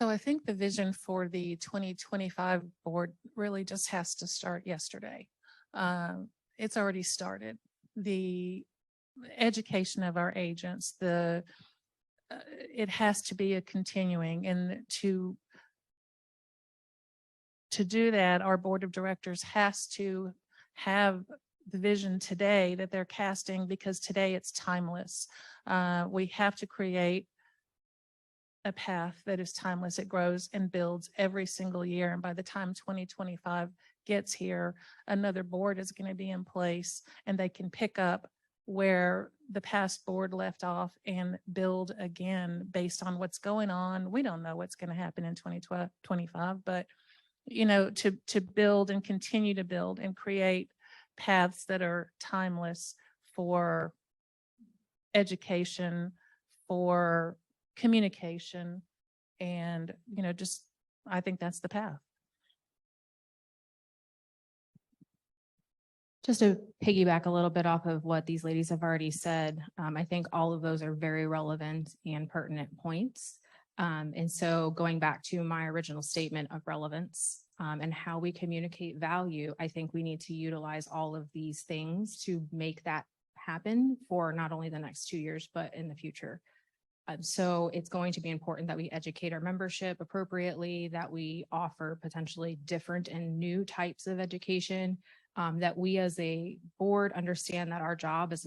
So I think the vision for the 2025 board really just has to start yesterday. It's already started. The education of our agents, it has to be a continuing, and to do that, our board of directors has to have the vision today that they're casting, because today it's timeless. We have to create a path that is timeless. It grows and builds every single year. And by the time 2025 gets here, another board is going to be in place, and they can pick up where the past board left off and build again based on what's going on. We don't know what's going to happen in 2025, but to build and continue to build and create paths that are timeless for education, for communication, and I think that's the path. Just to piggyback a little bit off of what these ladies have already said, I think all of those are very relevant and pertinent points. And so going back to my original statement of relevance and how we communicate value, I think we need to utilize all of these things to make that happen for not only the next 2 years, but in the future. So it's going to be important that we educate our membership appropriately, that we offer potentially different and new types of education, that we as a board understand that our job is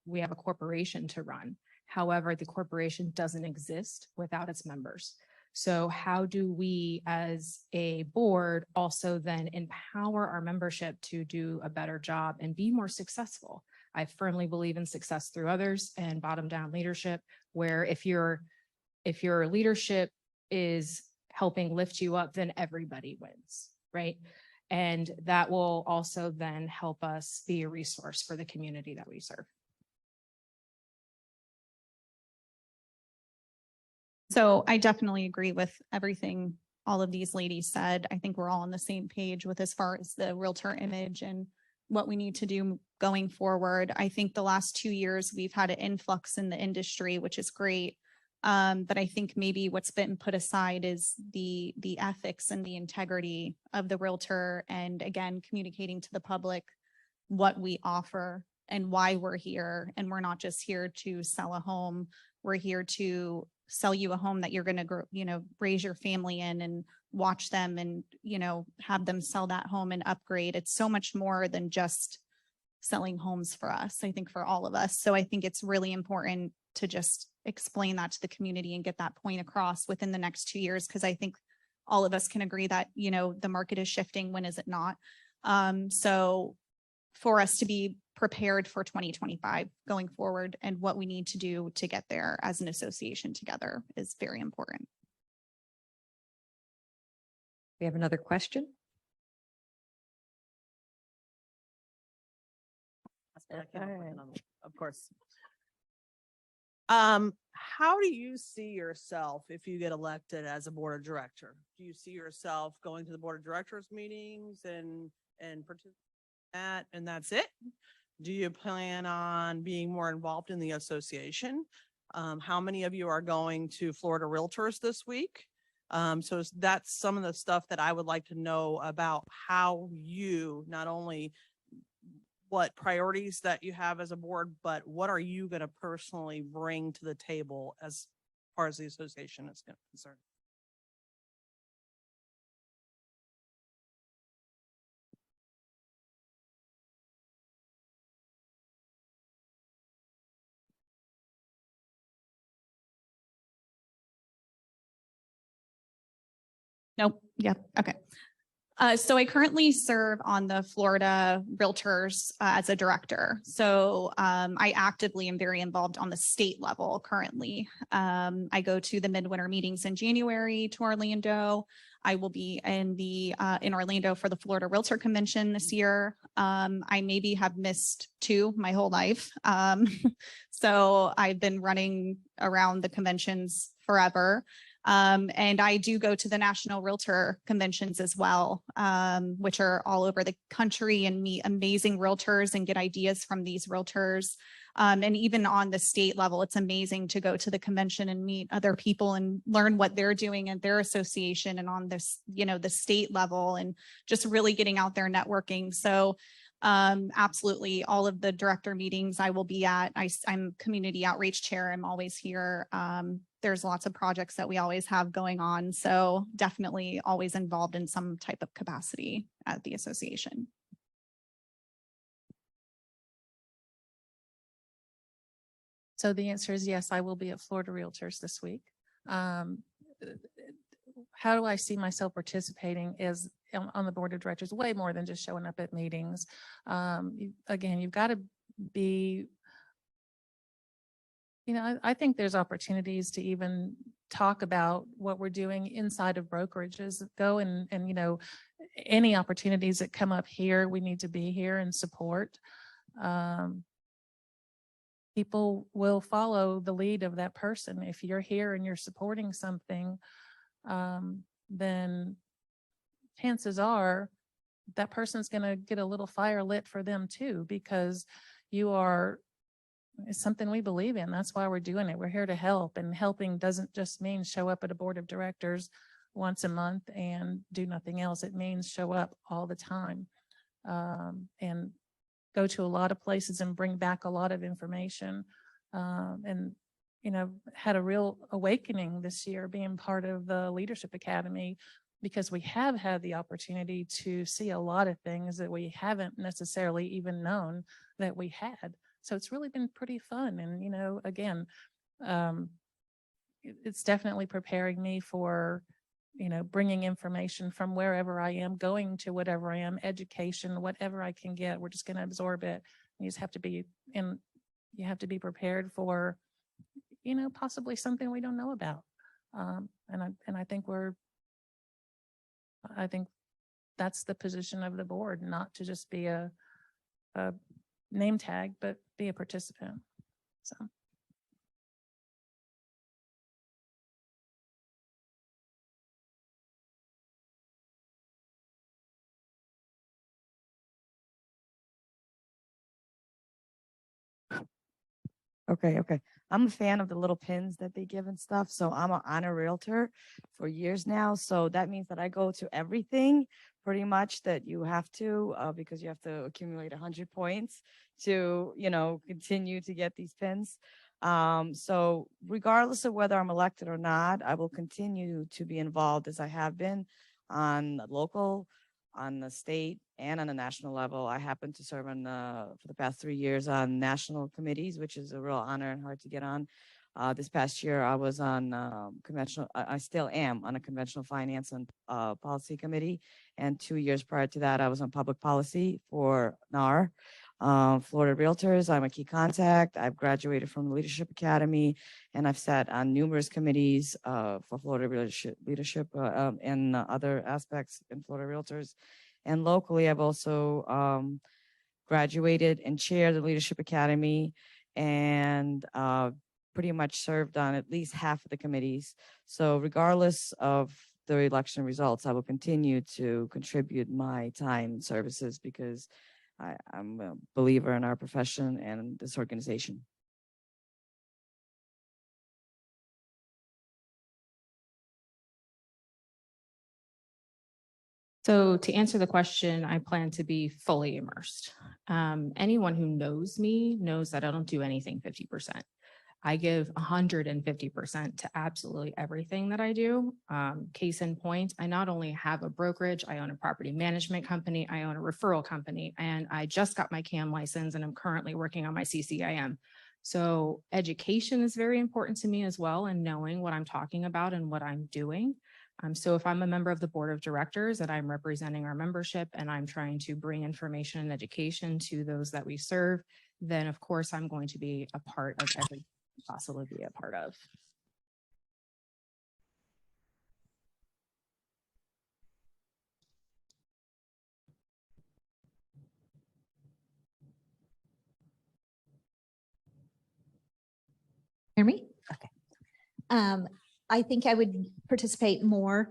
we have a corporation to run. However, the corporation doesn't exist without its members. So how do we as a board also then empower our membership to do a better job and be more successful? I firmly believe in success through others and bottom down leadership, where if your leadership is helping lift you up, then everybody wins, right? And that will also then help us be a resource for the community that we serve. So I definitely agree with everything all of these ladies said. I think we're all on the same page with as far as the realtor image and what we need to do going forward. I think the last 2 years we've had an influx in the industry, which is great. But I think maybe what's been put aside is the ethics and the integrity of the realtor, and again, communicating to the public what we offer and why we're here. And we're not just here to sell a home. We're here to sell you a home that you're going to, raise your family in and watch them and, have them sell that home and upgrade. It's so much more than just selling homes for us, I think, for all of us. So I think it's really important to just explain that to the community and get that point across within the next 2 years, because I think all of us can agree that, the market is shifting. When is it not? So for us to be prepared for 2025 going forward and what we need to do to get there as an association together is very important. We have another question. Of course. How do you see yourself if you get elected as a board of director? Do you see yourself going to the board of directors meetings and participating in that, and that's it? Do you plan on being more involved in the association? How many of you are going to Florida Realtors this week? That's some of the stuff that I would like to know about how you not only what priorities that you have as a board, but what are you going to personally bring to the table as far as the association is concerned? Nope. Yep. Okay. So I currently serve on the Florida Realtors as a director. So I actively am very involved on the state level currently. I go to the midwinter meetings in January to Orlando. I will be in Orlando for the Florida Realtor Convention this year. I maybe have missed 2 my whole life. So I've been running around the conventions forever. And I do go to the National Realtor Conventions as well, which are all over the country, and meet amazing realtors and get ideas from these realtors. And even on the state level, it's amazing to go to the convention and meet other people and learn what they're doing at their association and on this, the state level, and just really getting out there networking. So absolutely, all of the director meetings I will be at. I'm community outreach chair. I'm always here. There's lots of projects that we always have going on. So definitely always involved in some type of capacity at the association. So the answer is yes, I will be at Florida Realtors this week. How do I see myself participating is on the board of directors, way more than just showing up at meetings. Again, you've got to be, I think there's opportunities to even talk about what we're doing inside of brokerages. Go and any opportunities that come up here, we need to be here and support. People will follow the lead of that person. If you're here and you're supporting something, then chances are that person's going to get a little fire lit for them too, because it's something we believe in. That's why we're doing it. We're here to help, and helping doesn't just mean show up at a board of directors once a month and do nothing else. It means show up all the time, and go to a lot of places and bring back a lot of information. And had a real awakening this year being part of the Leadership Academy, because we have had the opportunity to see a lot of things that we haven't necessarily even known that we had. So it's really been pretty fun. And, again, it's definitely preparing me for, bringing information from wherever I am, going to whatever I am, education, whatever I can get. We're just going to absorb it. You just have to be prepared for, possibly something we don't know about. And I think that's the position of the board, not to just be a name tag, but be a participant. So. Okay. I'm a fan of the little pins that they give and stuff. So I'm an honor realtor for years now. So that means that I go to everything pretty much that you have to, because you have to accumulate 100 points to, continue to get these pins. So regardless of whether I'm elected or not, I will continue to be involved as I have been on the local, on the state, and on the national level. I happen to serve for the past 3 years on national committees, which is a real honor and hard to get on. This past year, I was on I still am on a conventional finance and policy committee. And 2 years prior to that, I was on public policy for NAR. Florida Realtors, I'm a key contact. I've graduated from the Leadership Academy, and I've sat on numerous committees for Florida leadership and other aspects in Florida Realtors. And locally, I've also graduated and chaired the Leadership Academy, and pretty much served on at least half of the committees. So regardless of the election results, I will continue to contribute my time and services because I'm a believer in our profession and this organization. So to answer the question, I plan to be fully immersed. Anyone who knows me knows that I don't do anything 50%. I give 150% to absolutely everything that I do. Case in point, I not only have a brokerage, I own a property management company, I own a referral company, and I just got my CAM license and I'm currently working on my CCIM. So education is very important to me as well, and knowing what I'm talking about and what I'm doing. So if I'm a member of the board of directors and I'm representing our membership and I'm trying to bring information and education to those that we serve, then of course I'm going to be a part of every possibly be a part of. Hear me? Okay. I think I would participate more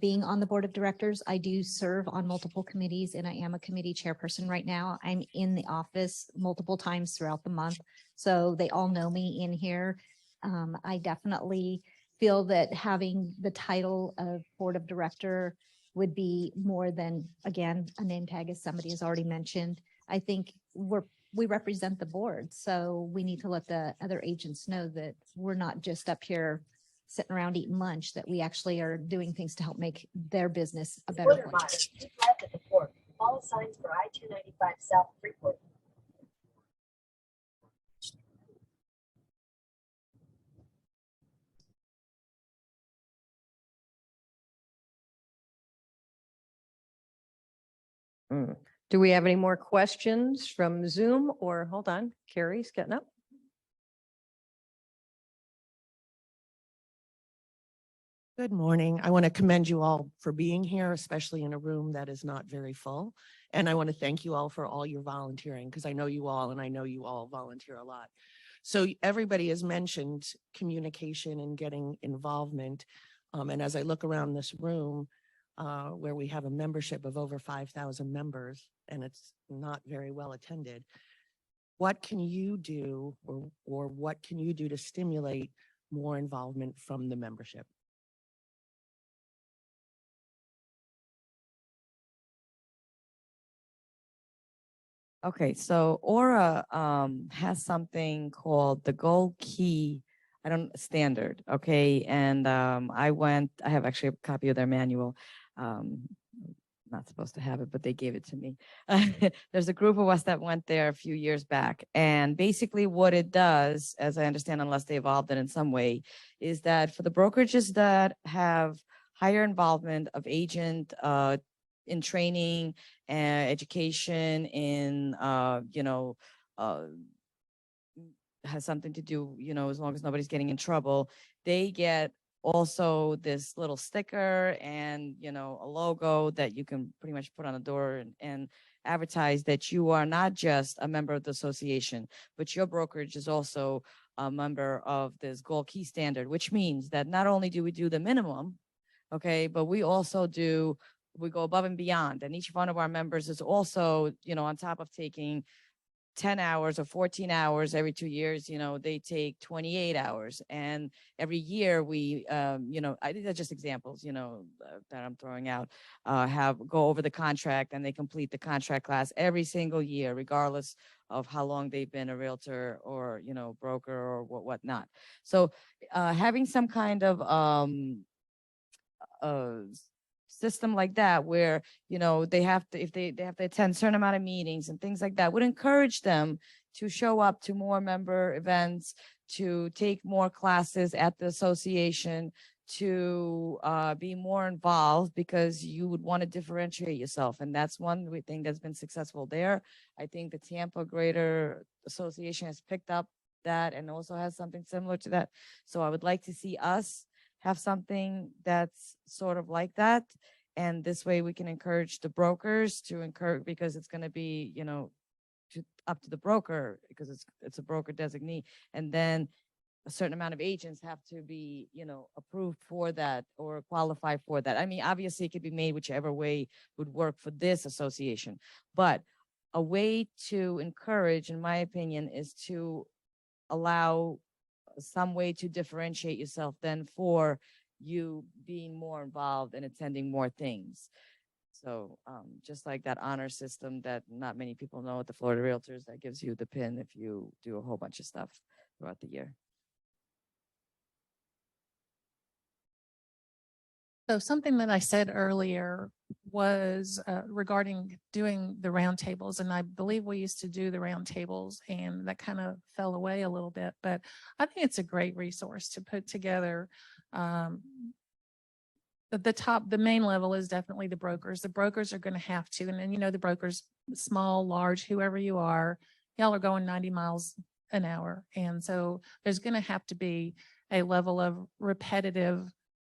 being on the board of directors. I do serve on multiple committees and I am a committee chairperson right now. I'm in the office multiple times throughout the month, so they all know me in here. I definitely feel that having the title of board of director would be more than, again, a name tag, as somebody has already mentioned. I think we represent the board, so we need to let the other agents know that we're not just up here sitting around eating lunch, that we actually are doing things to help make their business a better place. Keep left at the port. Follow signs for I-295 South Freeport. Do we have any more questions from Zoom, or hold on, Carrie's getting up? Good morning. I want to commend you all for being here, especially in a room that is not very full. And I want to thank you all for all your volunteering, because I know you all, and I know you all volunteer a lot. So everybody has mentioned communication and getting involvement. And as I look around this room, where we have a membership of over 5,000 members, and it's not very well attended, what can you do, or what can you do to stimulate more involvement from the membership? Okay, so Aura has something called the Gold Key, standard, okay? And I have actually a copy of their manual. Not supposed to have it, but they gave it to me. There's a group of us that went there a few years back. And basically what it does, as I understand, unless they evolved it in some way, is that for the brokerages that have higher involvement of agent in training and education in, has something to do, as long as nobody's getting in trouble, they get also this little sticker and, a logo that you can pretty much put on the door and advertise that you are not just a member of the association, but your brokerage is also a member of this Gold Key standard, which means that not only do we do the minimum, okay, but we also we go above and beyond. And each one of our members is also, on top of taking 10 hours or 14 hours every 2 years, they take 28 hours. And every year we, these are just examples, that I'm throwing out, go over the contract, and they complete the contract class every single year, regardless of how long they've been a realtor or, broker or whatnot. So having some kind of system like that, where they have to, if they have to attend a certain amount of meetings and things like that, would encourage them to show up to more member events, to take more classes at the association, to be more involved, because you would want to differentiate yourself. And that's one thing that's been successful there. I think the Tampa Greater Association has picked up that and also has something similar to that. So I would like to see us have something that's sort of like that. And this way we can encourage the brokers to encourage, because it's going to be, up to the broker, because it's a broker designee. And then a certain amount of agents have to be, approved for that or qualify for that. I mean, obviously it could be made whichever way would work for this association, but a way to encourage, in my opinion, is to allow some way to differentiate yourself then for you being more involved and attending more things. So just like that honor system that not many people know at the Florida Realtors, that gives you the pin if you do a whole bunch of stuff throughout the year. So something that I said earlier was regarding doing the roundtables, and I believe we used to do the roundtables, and that kind of fell away a little bit. But I think it's a great resource to put together. The main level is definitely the brokers. The brokers are going to have to, and then the brokers, small, large, whoever you are, y'all are going 90 miles an hour, and so there's going to have to be a level of repetitive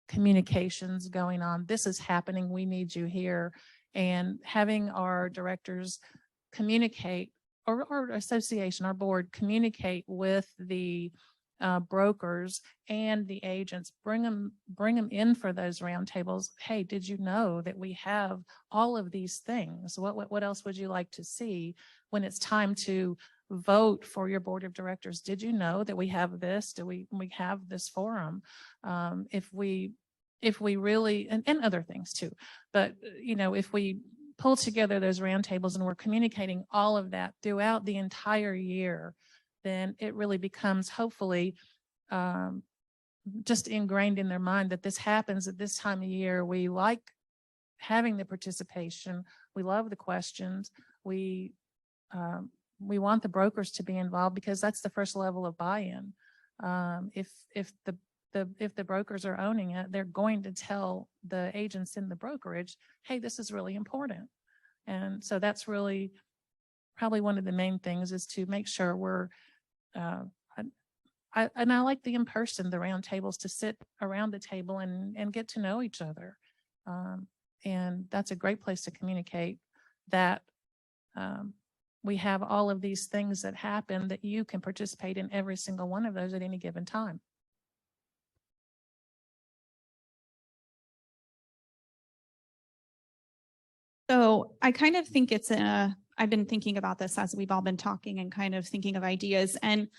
communications going on. This is happening. We need you here. And having our directors communicate, or our association, our board communicate with the brokers and the agents, bring them in for those roundtables. Hey, did you know that we have all of these things? What else would you like to see when it's time to vote for your board of directors? Did you know that we have this? Do we have this forum? If we really, and other things too, but if we pull together those roundtables and we're communicating all of that throughout the entire year, then it really becomes hopefully just ingrained in their mind that this happens at this time of year. We like having the participation. We love the questions. We want the brokers to be involved because that's the first level of buy-in. If the brokers are owning it, they're going to tell the agents in the brokerage, hey, this is really important. And so that's really probably one of the main things, is to make sure we're, I like the in-person, the round tables, to sit around the table and get to know each other. And that's a great place to communicate that we have all of these things that happen, that you can participate in every single one of those at any given time. So I kind of think I've been thinking about this as we've all been talking and kind of thinking of ideas. And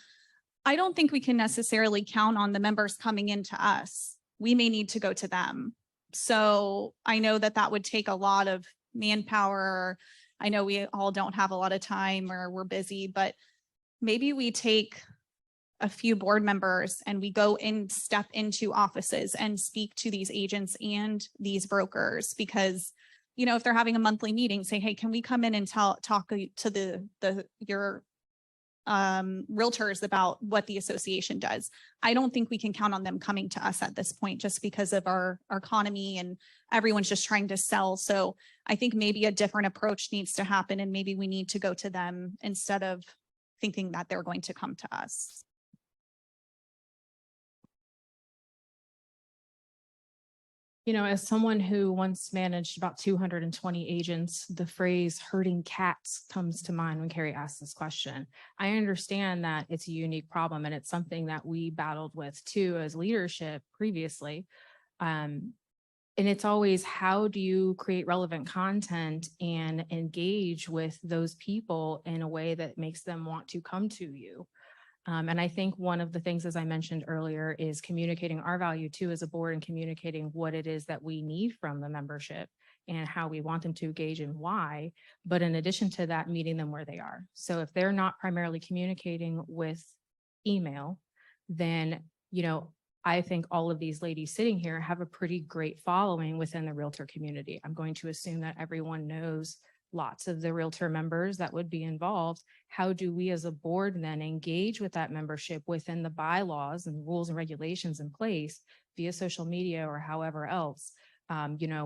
I don't think we can necessarily count on the members coming into us. We may need to go to them. So I know that would take a lot of manpower. I know we all don't have a lot of time or we're busy, but maybe we take a few board members and we go and step into offices and speak to these agents and these brokers, because if they're having a monthly meeting, say, hey, can we come in and talk to your realtors about what the association does? I don't think we can count on them coming to us at this point, just because of our economy and everyone's just trying to sell. So I think maybe a different approach needs to happen, and maybe we need to go to them instead of thinking that they're going to come to us. As someone who once managed about 220 agents, the phrase herding cats comes to mind when Carrie asked this question. I understand that it's a unique problem, and it's something that we battled with too as leadership previously. And it's always, how do you create relevant content and engage with those people in a way that makes them want to come to you? And I think one of the things, as I mentioned earlier, is communicating our value too as a board, and communicating what it is that we need from the membership and how we want them to engage and why. But in addition to that, meeting them where they are. So if they're not primarily communicating with email, then, I think all of these ladies sitting here have a pretty great following within the realtor community. I'm going to assume that everyone knows lots of the realtor members that would be involved. How do we as a board then engage with that membership within the bylaws and rules and regulations in place via social media or however else?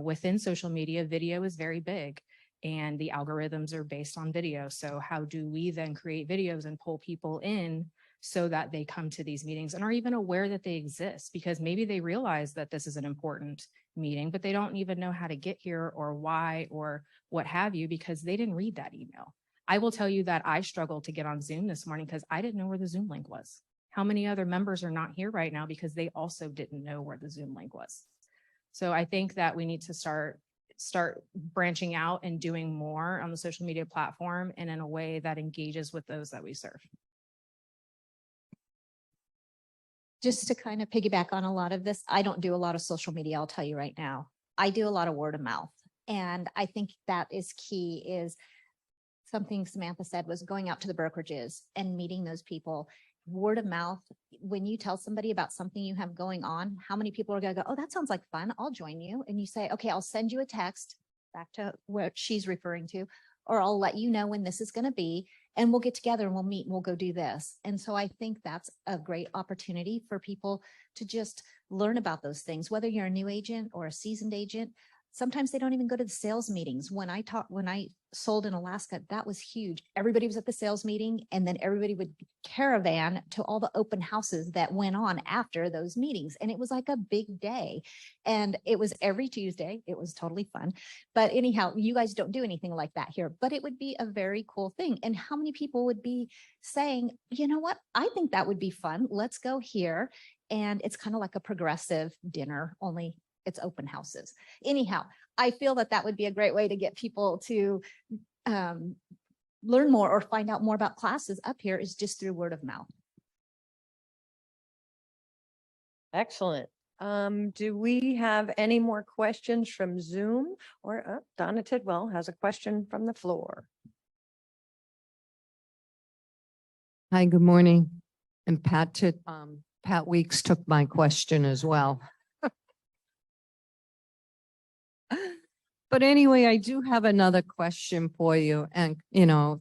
Within social media, video is very big, and the algorithms are based on video. So how do we then create videos and pull people in so that they come to these meetings and are even aware that they exist? Because maybe they realize that this is an important meeting, but they don't even know how to get here or why or what have you, because they didn't read that email. I will tell you that I struggled to get on Zoom this morning because I didn't know where the Zoom link was. How many other members are not here right now because they also didn't know where the Zoom link was? So I think that we need to start branching out and doing more on the social media platform and in a way that engages with those that we serve. Just to kind of piggyback on a lot of this, I don't do a lot of social media, I'll tell you right now. I do a lot of word of mouth. And I think that is key, is something Samantha said was going out to the brokerages and meeting those people. Word of mouth, when you tell somebody about something you have going on, how many people are going to go, oh, that sounds like fun, I'll join you. And you say, okay, I'll send you a text, back to what she's referring to, or I'll let you know when this is going to be, and we'll get together and we'll meet and we'll go do this. And so I think that's a great opportunity for people to just learn about those things, whether you're a new agent or a seasoned agent. Sometimes they don't even go to the sales meetings. When I sold in Alaska, that was huge. Everybody was at the sales meeting, and then everybody would caravan to all the open houses that went on after those meetings. And it was like a big day. And it was every Tuesday. It was totally fun. But anyhow, you guys don't do anything like that here, but it would be a very cool thing. And how many people would be saying, you know what, I think that would be fun. Let's go here. And it's kind of like a progressive dinner, only it's open houses. Anyhow, I feel that that would be a great way to get people to learn more or find out more about classes up here, is just through word of mouth. Excellent. Do we have any more questions from Zoom? Or Donna Tidwell has a question from the floor. Hi, good morning. And Pat Weeks took my question as well. But anyway, I do have another question for you, and,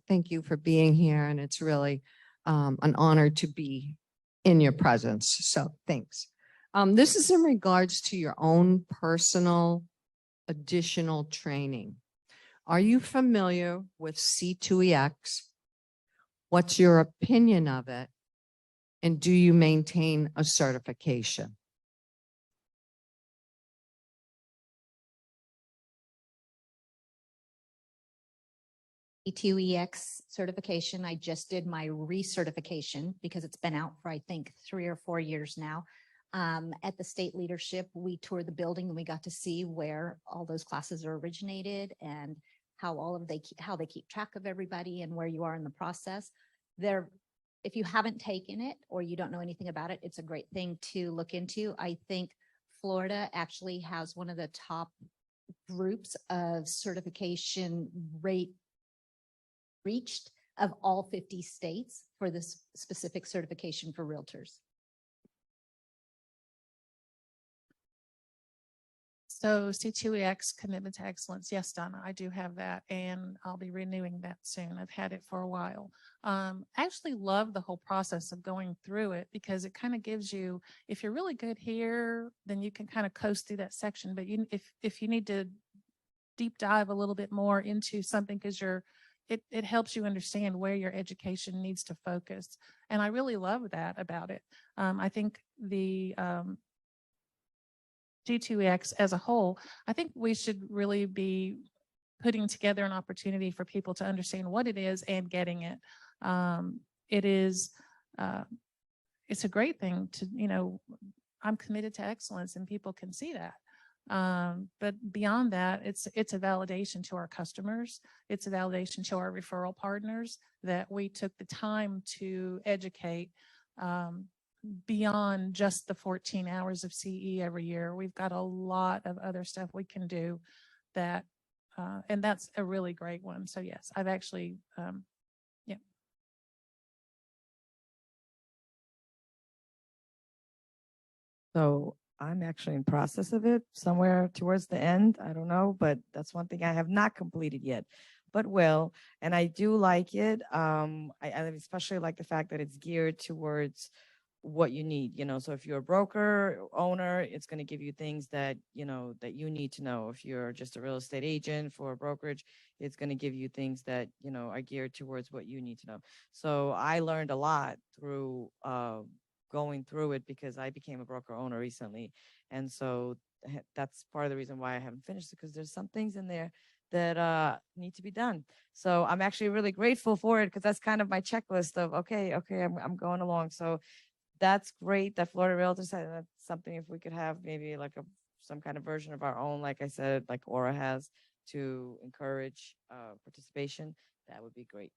thank you for being here. And it's really an honor to be in your presence. So thanks. This is in regards to your own personal additional training. Are you familiar with C2EX? What's your opinion of it? And do you maintain a certification? C2EX certification. I just did my recertification because it's been out for, I think, 3 or 4 years now. At the state leadership, we toured the building and we got to see where all those classes are originated and how they keep track of everybody and where you are in the process. If you haven't taken it or you don't know anything about it, it's a great thing to look into. I think Florida actually has one of the top groups of certification rate reached of all 50 states for this specific certification for realtors. So C2EX, Commitment to Excellence. Yes, Donna, I do have that, and I'll be renewing that soon. I've had it for a while. I actually love the whole process of going through it because it kind of gives you, if you're really good here, then you can kind of coast through that section. But if you need to deep dive a little bit more into something, because it helps you understand where your education needs to focus. And I really love that about it. I think the G2X as a whole, I think we should really be putting together an opportunity for people to understand what it is and getting it. It's a great thing to, I'm committed to excellence and people can see that. But beyond that, it's a validation to our customers. It's a validation to our referral partners that we took the time to educate beyond just the 14 hours of CE every year. We've got a lot of other stuff we can do that, and that's a really great one. So yes, I've actually, yeah. So I'm actually in process of it somewhere towards the end. I don't know, but that's one thing I have not completed yet, but will. And I do like it. I especially like the fact that it's geared towards what you need, so if you're a broker owner, it's going to give you things that, that you need to know. If you're just a real estate agent for a brokerage, it's going to give you things that, are geared towards what you need to know. So I learned a lot through going through it because I became a broker owner recently. And so that's part of the reason why I haven't finished it, because there's some things in there that need to be done. So I'm actually really grateful for it because that's kind of my checklist of, okay, I'm going along. So that's great that Florida Realtors had, that's something if we could have maybe like some kind of version of our own, like I said, like Aura has to encourage participation, that would be great.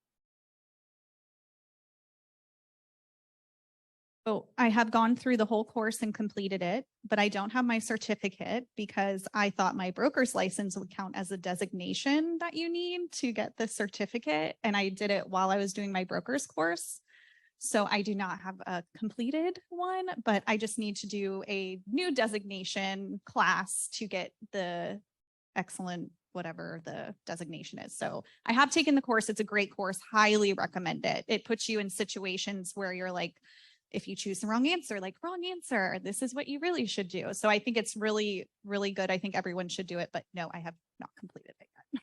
So I have gone through the whole course and completed it, but I don't have my certificate because I thought my broker's license would count as a designation that you need to get the certificate. And I did it while I was doing my broker's course. So I do not have a completed one, but I just need to do a new designation class to get the excellent, whatever the designation is. So I have taken the course. It's a great course. Highly recommend it. It puts you in situations where you're like, if you choose the wrong answer, like wrong answer, this is what you really should do. So I think it's really, really good. I think everyone should do it, but no, I have not completed it yet.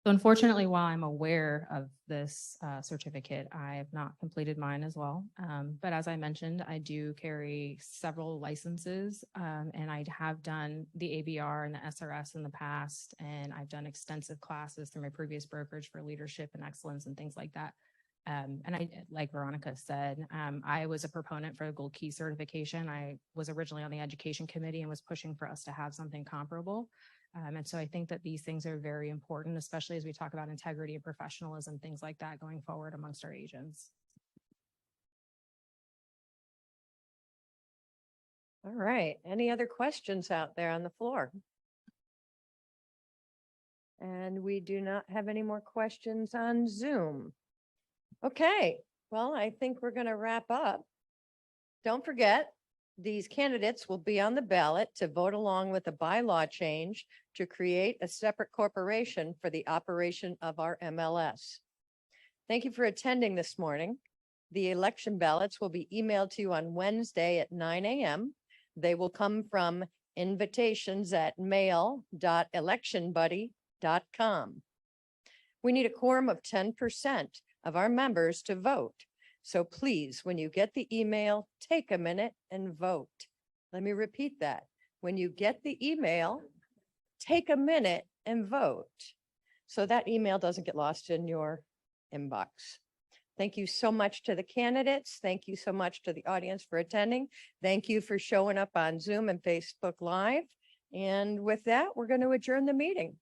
So unfortunately, while I'm aware of this certificate, I have not completed mine as well. But as I mentioned, I do carry several licenses, and I have done the ABR and the SRS in the past, and I've done extensive classes through my previous brokerage for leadership and excellence and things like that. And I, like Veronica said, I was a proponent for the Gold Key certification. I was originally on the education committee and was pushing for us to have something comparable. And so I think that these things are very important, especially as we talk about integrity and professionalism, things like that going forward amongst our agents. All right. Any other questions out there on the floor? And we do not have any more questions on Zoom. Okay, well, I think we're going to wrap up. Don't forget, these candidates will be on the ballot to vote along with a bylaw change to create a separate corporation for the operation of our MLS. Thank you for attending this morning. The election ballots will be emailed to you on Wednesday at 9 a.m. They will come from invitations@mail.electionbuddy.com. We need a quorum of 10% of our members to vote. So please, when you get the email, take a minute and vote. Let me repeat that. When you get the email, take a minute and vote. So that email doesn't get lost in your inbox. Thank you so much to the candidates. Thank you so much to the audience for attending. Thank you for showing up on Zoom and Facebook Live. And with that, we're going to adjourn the meeting.